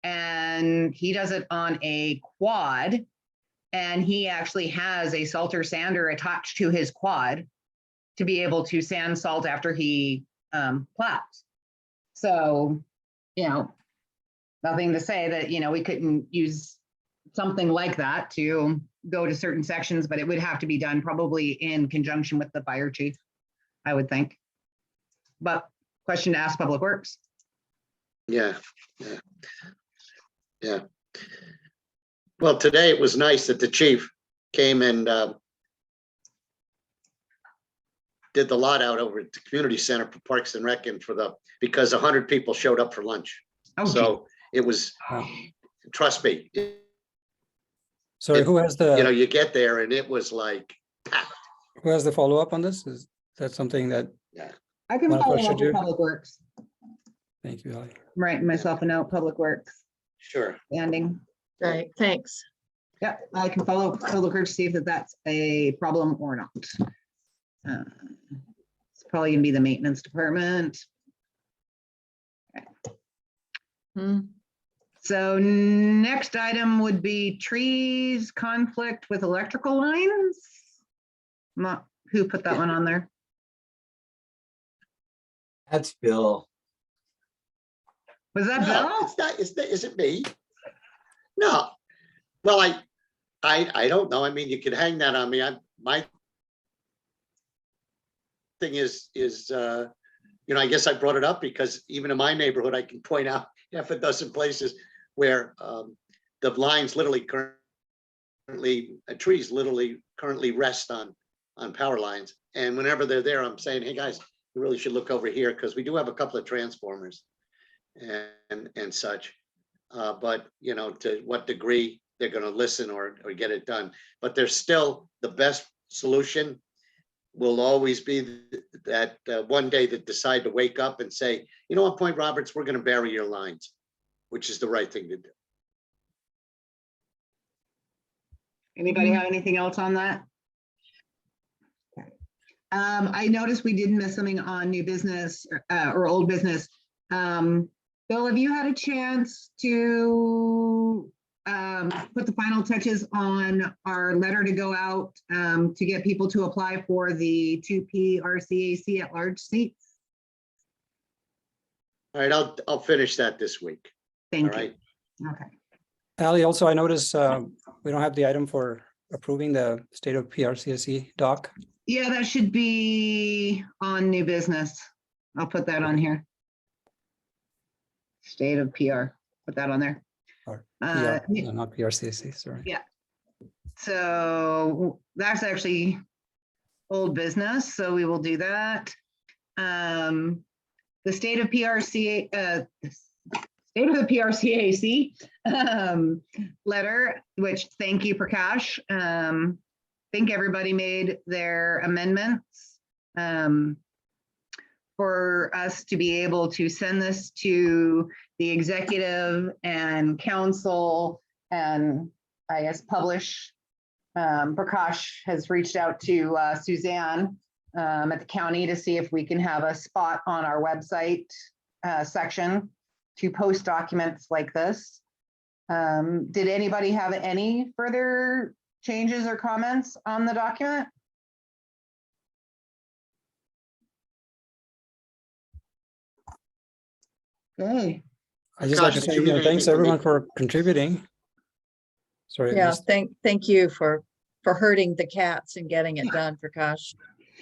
And he does it on a quad. And he actually has a salter sander attached to his quad to be able to sand salt after he plows. So, nothing to say that, we couldn't use something like that to go to certain sections, but it would have to be done probably in conjunction with the fire chief, I would think. But question to ask Public Works. Yeah. Well, today it was nice that the chief came and did the lot out over at the community center for Parks and Rec and because 100 people showed up for lunch. Oh, So it was, Wow. trust me, Sorry, who has the, you get there and it was like packed. who has the follow-up on this? Is that something that, I can One of follow us up should with do. Public Works. thank you, Ali. I'm writing myself a note, Public Works, Sure. standing. Right, thanks. Yeah, I can follow up with Public Works, see if that's a problem or not. probably gonna be the maintenance department. Hmm. So next item would be trees conflict with electrical lines. Not, who put that one on there? That's Bill. Was that No, Bill? it's not, is it me? No. Well, I don't know. I mean, you could hang that on me. My thing is, I guess I brought it up because even in my neighborhood, I can point out half a dozen places where the lines literally trees literally currently rest on power lines. And whenever they're there, I'm saying, hey, guys, you really should look over here because we do have a couple of transformers and such. But, to what degree they're going to listen or get it done. But there's still the best solution will always be that one day that decide to wake up and say, you know what, Point Roberts, we're going to bury your lines, which is the right thing to do. Anybody have anything else on that? Okay. I noticed we did miss something on new business or old business. Bill, have you had a chance to put the final touches on our letter to go out to get people to apply for the 2 PRCAC at large seats? All right, I'll finish that this week. Thank All you. right. Okay. Ali, also, I noticed we don't have the item for approving the state of PRCSE doc. Yeah, that should be on new business. I'll put that on here. State of PR, put that on there. Or Uh, PR, no, not PRCSE, sorry. Yeah. So that's actually old business, so we will do that. The state of PRCA, state of the PRCAC letter, which thank you PRCAC. I think everybody made their amendments for us to be able to send this to the executive and council and I guess publish. PRCAC has reached out to Suzanne at the county to see if we can have a spot on our website section to post documents like this. Did anybody have any further changes or comments on the document? Okay. I just like to Gosh, say, did you need thanks anything from me? everyone for contributing. Sorry. I Yeah, missed- thank you for herding the cats and getting it done, Prakash.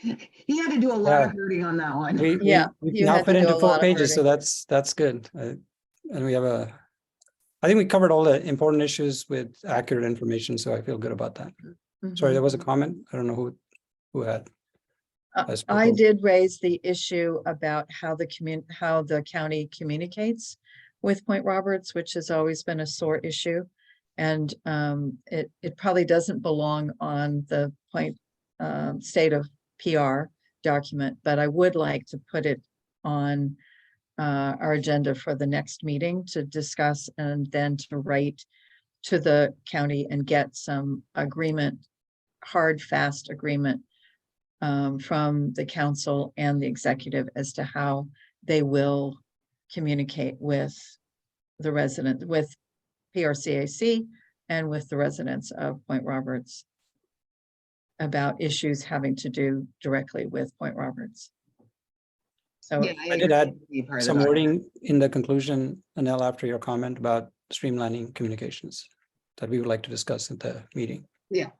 He had to do a lot of Yeah. herding on that one. We Yeah, we you now had to fit do into a 4 lot of pages, so herding. that's good. And we have I think we covered all the important issues with accurate information, so I feel good about that. Sorry, there was a comment. I don't know who had. I spoke. did raise the issue about how the county communicates with Point Roberts, which has always been a sore issue. And it probably doesn't belong on the Point state of PR document, but I would like to put it on our agenda for the next meeting to discuss and then to write to the county and get some agreement, hard, fast agreement from the council and the executive as to how they will communicate with the resident, with PRCAC and with the residents of Point Roberts about issues having to do directly with Point Roberts. So Yeah, I did add be part of some the wording in the conclusion, Anel, after your comment about streamlining communications that we would like to discuss at the meeting. Yeah.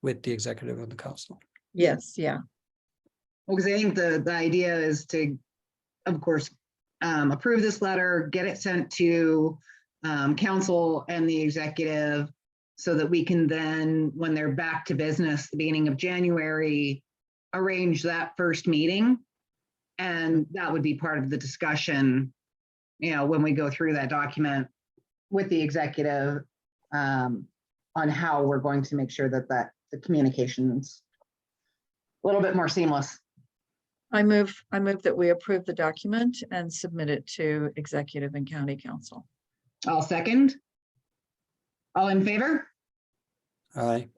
With the executive of the council. yes, yeah. Well, because I think the idea is to, of course, approve this letter, get it sent to council and the executive so that we can then, when they're back to business, the beginning of January, arrange that first meeting. And that would be part of the discussion, when we go through that document with the executive on how we're going to make sure that the communication's a little bit more seamless. I move that we approve the document and submit it to executive and county council. I'll second. All in favor? Aye.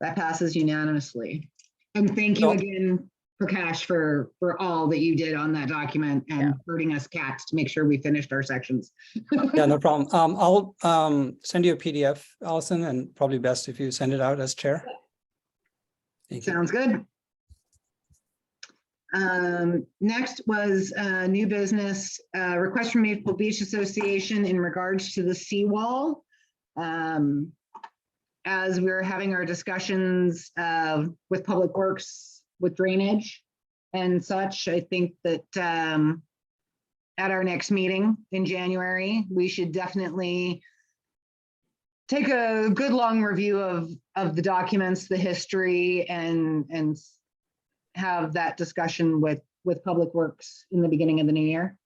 That passes unanimously. And thank you No. again Prakash for all that you did on that document and Yeah. herding us cats to make sure we finished our sections. Yeah, no problem. I'll send you a PDF, Allison, and probably best if you send it out as chair. Thank you. Sounds good. Next was new business, request from Maple Beach Association in regards to the seawall. As we're having our discussions with Public Works, with drainage and such, I think that at our next meeting in January, we should definitely take a good long review of the documents, the history, and have that discussion with Public Works in the beginning of the new year.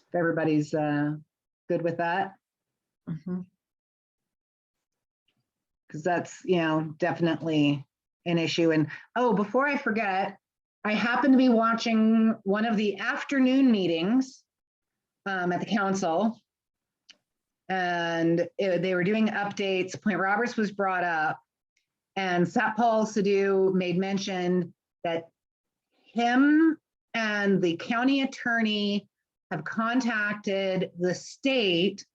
If everybody's good with that, Mhm. because that's, definitely an issue. And oh, before I forget, I happen to be watching one of the afternoon meetings at the council, and they were doing updates. Point Roberts was brought up, and Satpal Sidhu made mention that him and the county attorney have contacted the state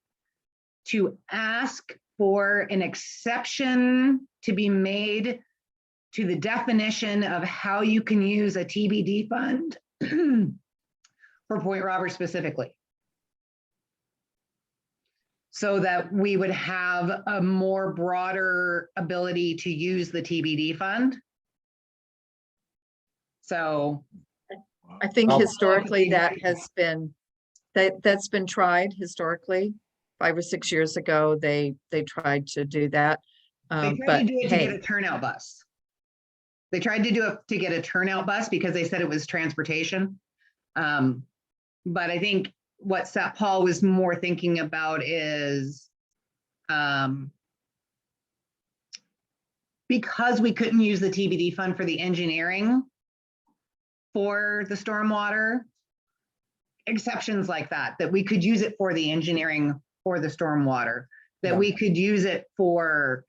to ask for an exception to be made to the definition of how you can use a TBD fund for Point Roberts specifically, so that we would have a more broader ability to use the TBD fund. So I think Well- historically that's been tried historically. 5 or 6 years ago, they tried to do that. they tried But to do it to get hey, a turnout bus. They tried to do it to get a turnout bus because they said it was transportation. But I think what Satpal was more thinking about is because we couldn't use the TBD fund for the engineering for the stormwater, exceptions like that we could use it for the engineering for the stormwater, that Yeah. we could use it for,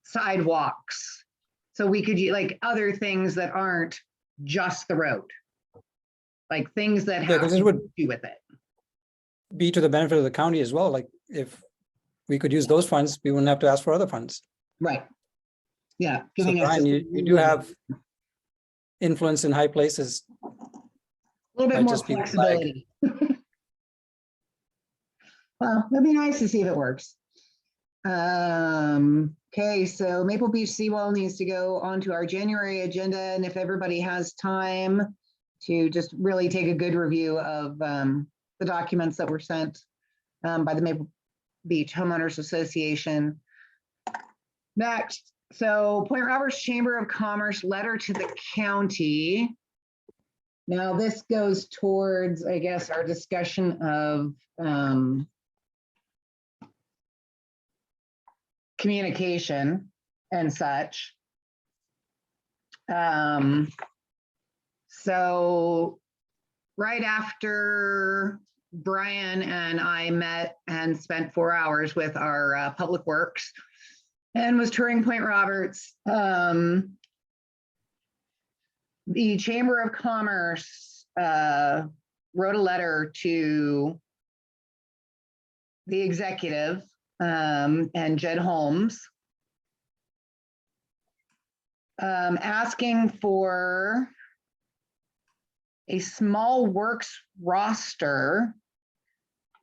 sidewalks. So we could use like other things that aren't just the road. Like things that Yeah, have 'cause it to would- do with it. Be to the benefit of the county as well. Like if we could use those funds, we wouldn't have to ask for other funds. Right. Yeah. So giving us Brian, just you do have influence in high places. a little bit might more just be the flag. flexibility. Well, it'd be nice to see if it works. Okay, so Maple Beach Seawall needs to go onto our January agenda, and if everybody has time to just really take a good review of the documents that were sent by the Maple Beach Homeowners Association. Next, so Point Roberts Chamber of Commerce letter to the county. Now this goes towards, I guess, our discussion of communication and such. So right after Brian and I met and spent 4 hours with our Public Works and was touring Point Roberts, the Chamber of Commerce wrote a letter to the executive and Jed Holmes, asking for a small works roster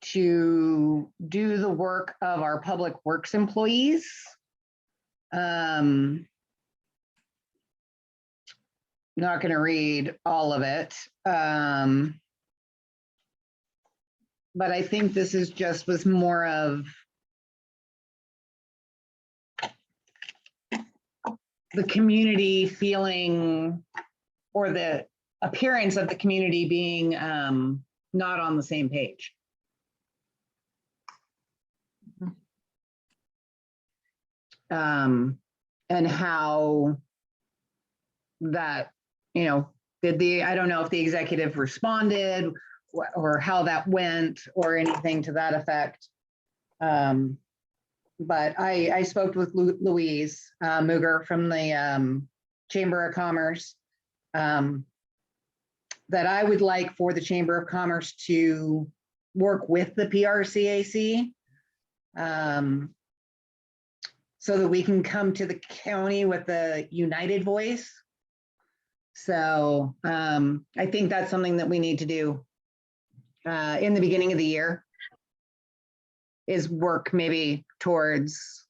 to do the work of our Public Works employees. Not going to read all of it. But I think this is was more of the community feeling, or the appearance of the community being not on the same page. And how that, I don't know if the executive responded or how that went or anything to that effect. but I spoke with Louise Muger from the Chamber of Commerce, that I would like for the Chamber of Commerce to work with the PRCAC, so that we can come to the county with a united voice. So I think that's something that we need to do in the beginning of the year, is work maybe towards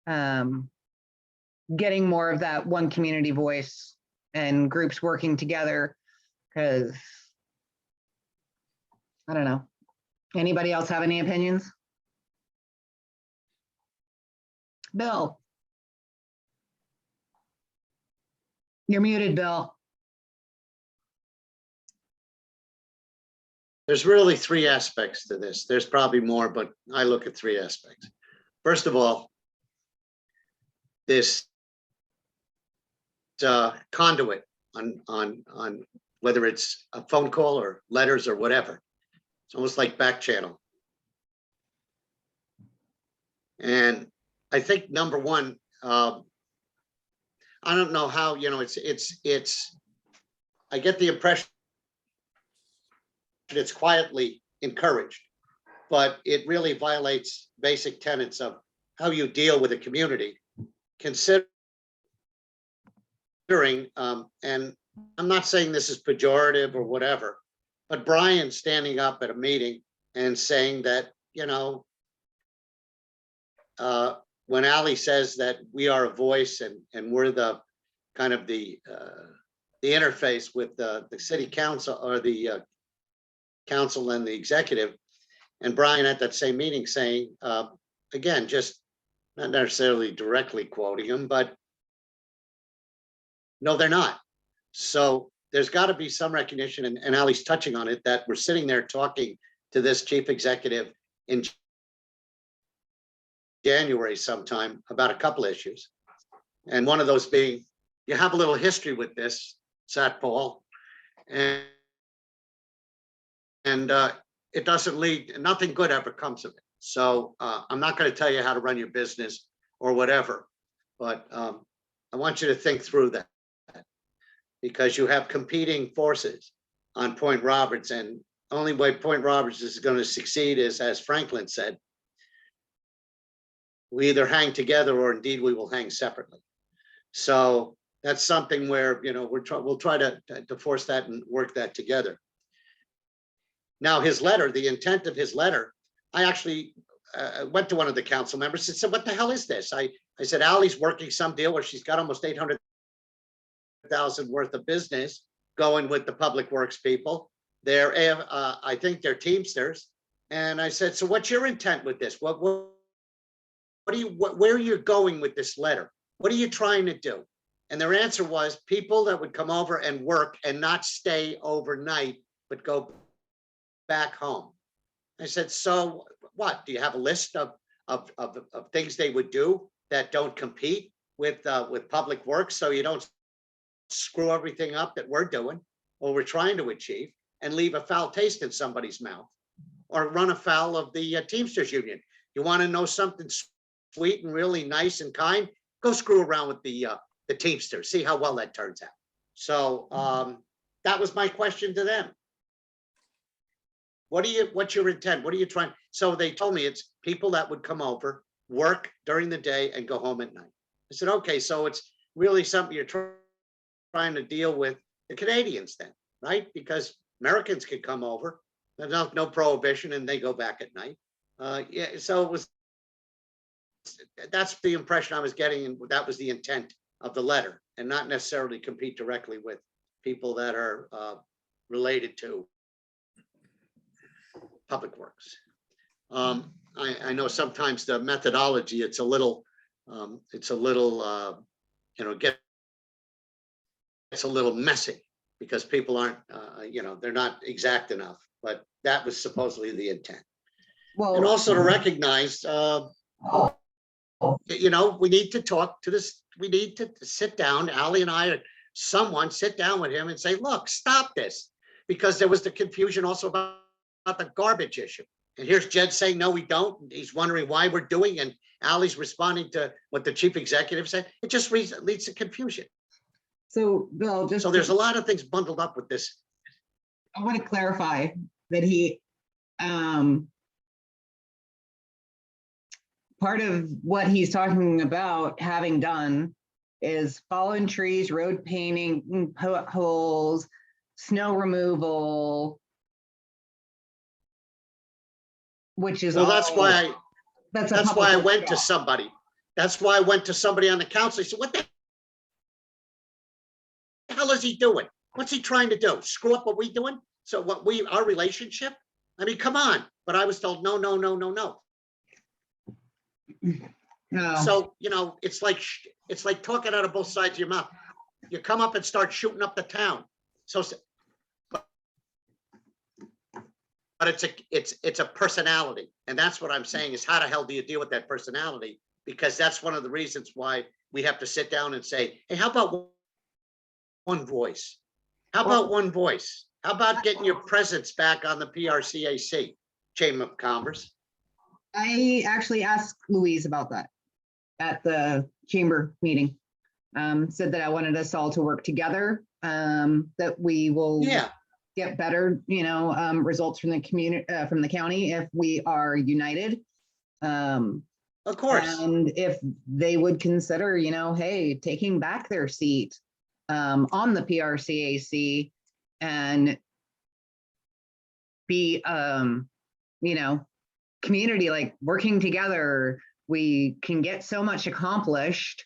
getting more of that one community voice and groups working together, because I don't know. Anybody else have any opinions? Bill. You're muted, Bill. There's really three aspects to this. There's probably more, but I look at three aspects. First of all, this conduit on whether it's a phone call or letters or whatever. It's almost like back channel. And I think number one, I don't know how, I get the impression it's quietly encouraged, but it really violates basic tenets of how you deal with a community, considering, and I'm not saying this is pejorative or whatever, but Brian standing up at a meeting and saying that, when Ali says that we are a voice and we're the kind of the interface with the city council or the council and the executive, and Brian at that same meeting saying, again, just not necessarily directly quoting him, but no, they're not. So there's got to be some recognition, and Ali's touching on it, that we're sitting there talking to this chief executive in January sometime about a couple issues. And one of those being, you have a little history with this, Sat Paul, and it doesn't lead, nothing good ever comes of it. So I'm not going to tell you how to run your business or whatever, but I want you to think through that, because you have competing forces on Point Roberts, and only way Point Roberts is going to succeed is, as Franklin said, we either hang together or indeed we will hang separately. So that's something where, we'll try to force that and work that together. Now, his letter, the intent of his letter, I actually went to one of the council members and said, what the hell is this? I said, Ali's working some deal where she's got almost 800,000 worth of business going with the public works people. They're, I think they're Teamsters. And I said, so what's your intent with this? Where are you going with this letter? What are you trying to do? And their answer was people that would come over and work and not stay overnight, but go back home. I said, so what? Do you have a list of things they would do that don't compete with public works, so you don't screw everything up that we're doing or we're trying to achieve and leave a foul taste in somebody's mouth or run afoul of the Teamsters Union? You want to know something sweet and really nice and kind? Go screw around with the Teamsters, see how well that turns out. So that was my question to them. What's your intent? What are you trying? So they told me it's people that would come over, work during the day and go home at night. I said, okay, so it's really something you're trying to deal with the Canadians then, right? Because Americans could come over, there's no prohibition, and they go back at night. Yeah, so that's the impression I was getting, and that was the intent of the letter, and not necessarily compete directly with people that are related to public works. I know sometimes the methodology, it's a little messy because people aren't, they're not exact enough, but that was supposedly the intent. Well, And also to recognize, we need to talk to this, we need to sit down, Ali and I, or someone sit down with him and say, look, stop this. Because there was the confusion also about the garbage issue. And here's Jed saying, no, we don't. He's wondering why we're doing, and Ally's responding to what the chief executive said, it just leads to confusion. So Bill, just, So there's a lot of things bundled up with this. I want to clarify that he, part of what he's talking about having done is fallen trees, road painting, potholes, snow removal, which is Well, all. that's why, That's a that's why I public went to job. somebody. That's why I went to somebody on the council. He said, what the hell is he doing? What's he trying to do? Screw up what we doing? So our relationship? I mean, come on. But I was told, no, no, no, no, no. No. So, you know, it's like talking out of both sides of your mouth. You come up and start shooting up the town. So, but it's a personality. And that's what I'm saying is how the hell do you deal with that personality? Because that's one of the reasons why we have to sit down and say, hey, how about one voice? How about one voice? How about getting your presence back on the PRCAC, Chamber of Commerce? I actually asked Louise about that at the chamber meeting. Said that I wanted us all to work together, that we will Yeah, get better, results from the community, from the county if we are united. of course. And if they would consider, hey, taking back their seat on the PRCAC and be, community, like working together, we can get so much accomplished,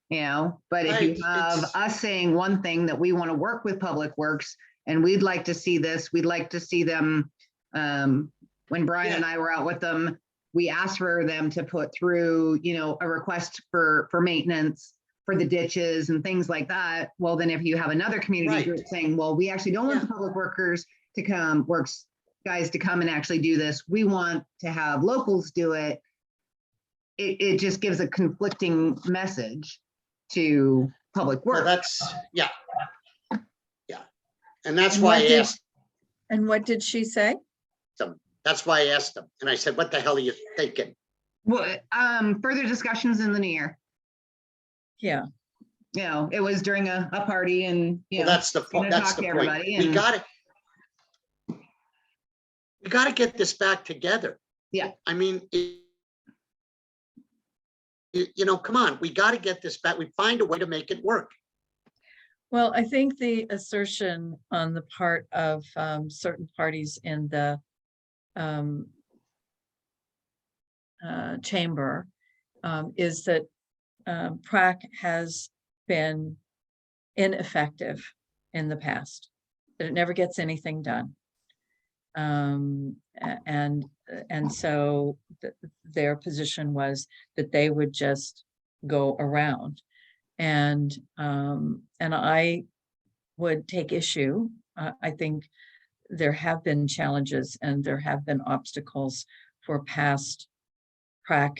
but if you Right, have it's- us saying one thing that we want to work with Public Works and we'd like to see this, we'd like to see them, when Brian and I were out with them, we asked for them to put through, a request for maintenance for the ditches and things like that. Well, then if you have another community Right. group saying, well, we actually don't want Yeah. the public workers to come, guys to come and actually do this. We want to have locals do it. It just gives a conflicting message to Public Well, Works. that's, yeah. Yeah. And that's And why what I did- asked And what did she say? them. That's why I asked them. And I said, what the hell are you thinking? Well, further discussions in the new year. Yeah, It was during a party and, Well, that's the point. gonna That's talk the to point. everybody We and- got to get this back together. Yeah. I mean, come on, we got to get this back. We find a way to make it work. well, I think the assertion on the part of certain parties in the chamber is that PRAC has been ineffective in the past, that it never gets anything done. And so their position was that they would just go around. And I would take issue. I think there have been challenges and there have been obstacles for past PRAC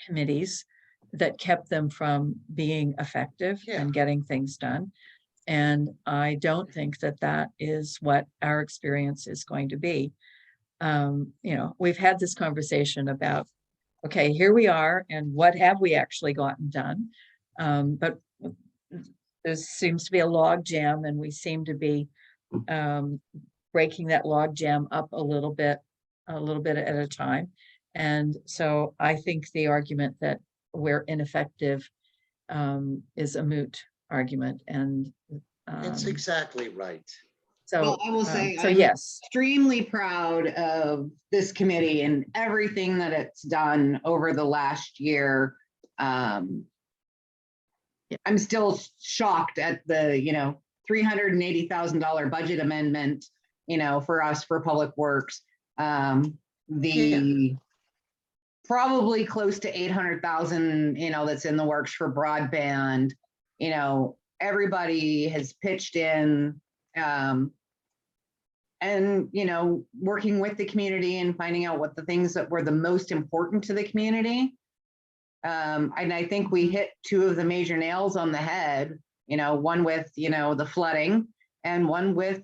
committees that kept them from being effective Yeah. and getting things done. And I don't think that that is what our experience is going to be. We've had this conversation about, okay, here we are, and what have we actually gotten done? But there seems to be a log jam, and we seem to be breaking that log jam up a little bit at a time. And so I think the argument that we're ineffective is a moot argument. And It's exactly right. so, Well, I will say, so I'm yes, extremely proud of this committee and everything that it's done over the last year. I'm still shocked at the, $380,000 budget amendment, for us for Public Works. The probably close to 800,000, that's in the works for broadband. Everybody has pitched in, and working with the community and finding out what the things that were the most important to the community. And I think we hit two of the major nails on the head, one with, the flooding and one with,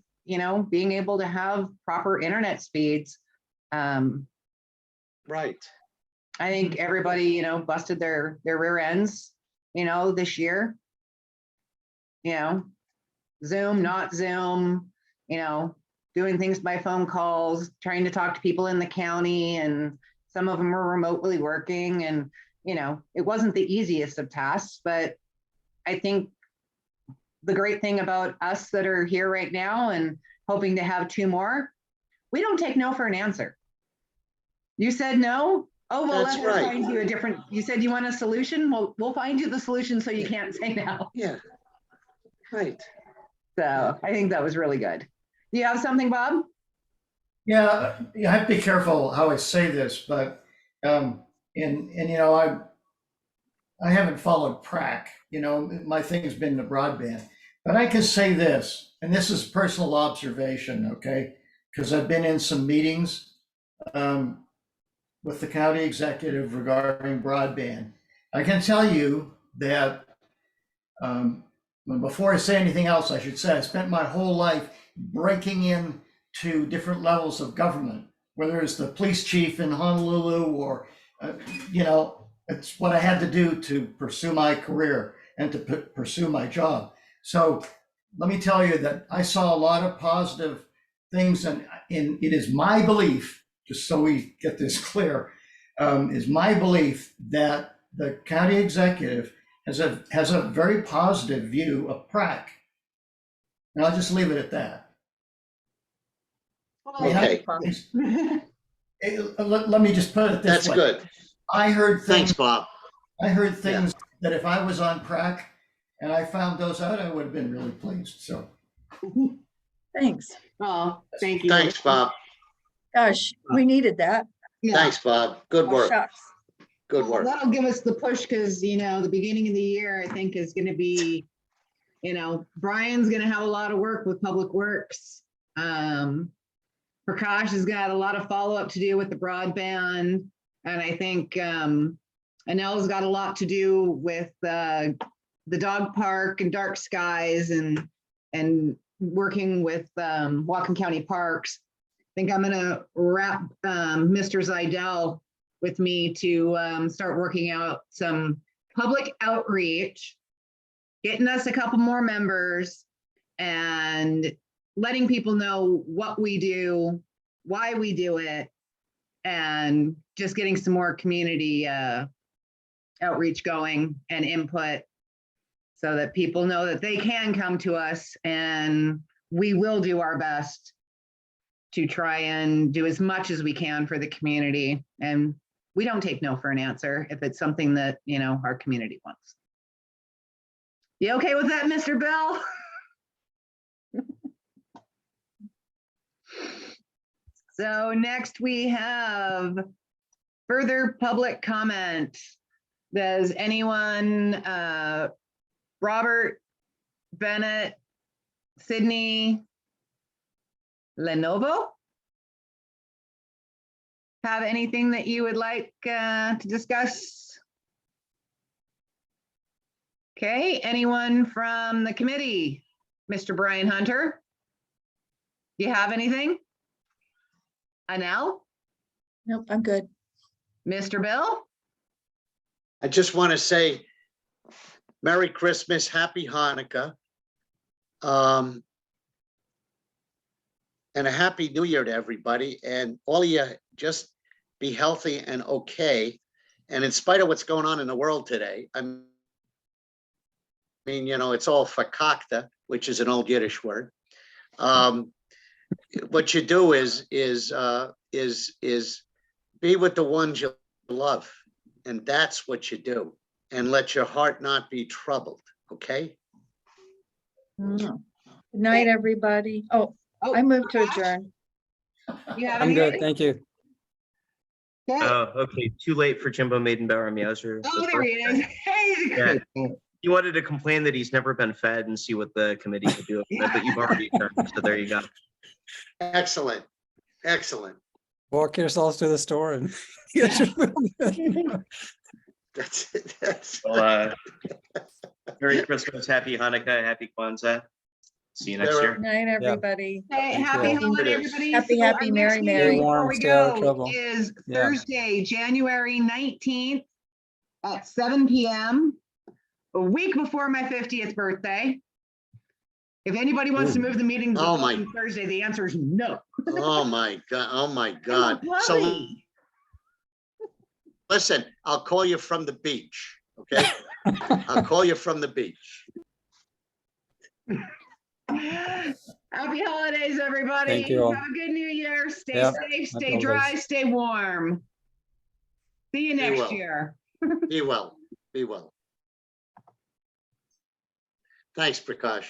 being able to have proper internet speeds. Right. I think everybody, busted their rear ends, this year. Zoom, not Zoom, doing things by phone calls, trying to talk to people in the county, and some of them were remotely working, and, it wasn't the easiest of tasks, but I think the great thing about us that are here right now and hoping to have 2 more, we don't take no for an answer. You said no? Oh, well, That's let's right. find you a different, you said you want a solution? Well, we'll find you the solution so you can't say no. Yeah. Right. So I think that was really good. Do you have something, Bob? Yeah, I have to be careful how I say this, but I haven't followed PRAC. My thing's been the broadband, but I can say this, and this is personal observation, okay? Because I've been in some meetings with the county executive regarding broadband. I can tell you that before I say anything else, I should say I spent my whole life breaking into different levels of government, whether it's the police chief in Honolulu or, it's what I had to do to pursue my career and to pursue my job. So let me tell you that I saw a lot of positive things, and it is my belief, just so we get this clear, is my belief that the county executive has a very positive view of PRAC. And I'll just leave it at that. Okay. Let me just put it this That's way. good. I heard Thanks, things Bob. that if I was on PRAC and I found those out, I would have been really pleased. So Thanks. Oh, thank you. Thanks, Bob. Gosh, we needed that. Yeah. Thanks, Bob. Good Oh, work. shucks. Good Well, work. that'll give us the push because, the beginning of the year, I think, is going to be, Brian's going to have a lot of work with Public Works. Prakash has got a lot of follow-up to do with the broadband. And I think Anel's got a lot to do with the dog park and dark skies and working with Whatcom County Parks. I think I'm going to wrap Mr. Zidell with me to start working out some public outreach, getting us a couple more members, and letting people know what we do, why we do it, and just getting some more community outreach going and input so that people know that they can come to us, and we will do our best to try and do as much as we can for the community. And we don't take no for an answer if it's something that, our community wants. You okay with that, Mr. Bell? So next we have further public comment. Does anyone, Robert, Bennett, Sydney, Lenovo, have anything that you would like to discuss? Okay, anyone from the committee? Mr. Brian Hunter, do you have anything? Anel? Nope, I'm good. Mr. Bill? I just want to say Merry Christmas, Happy Hanukkah. And a Happy New Year to everybody. And all of you, just be healthy and okay. And in spite of what's going on in the world today, I mean, it's all fakakta, which is an old Yiddish word. What you do is be with the ones you love, and that's what you do. And let your heart not be troubled. Okay. Good night, everybody. Oh, I move to adjourn. You have I'm good, anything? thank you. Okay. Okay, too late for Jimbo Maidenbauer Meowser. Oh, there he is. Hey. Yeah, he wanted to complain that he's never been fed and see what the committee could do, but you've already done, so there you go. Excellent. Excellent. Walk yourselves to the store and get your food. That's it. Well, Merry Christmas, Happy Hanukkah, Happy Kwanzaa. See you next Sarah. year. Good night, everybody. Hey, Thank happy you all. holiday, It is. everybody. Happy, So our happy, next merry, meeting merry. Stay warm, before we stay out of go trouble. is Yeah. Thursday, January 19th at 7 p.m., a week before my 50th birthday. If anybody wants to Ooh. move the meeting to the Oh, my- following Thursday, the answer is no. Oh, my God. Oh, my I God. love So Bobby. listen, I'll call you from the beach, okay? I'll call you from the beach. Happy holidays, everybody. Thank you all. Have a good new year. Stay Yeah, safe, happy stay dry, holidays. stay warm. See you Be next well. year. Be well. Be well. Thanks, Prakash.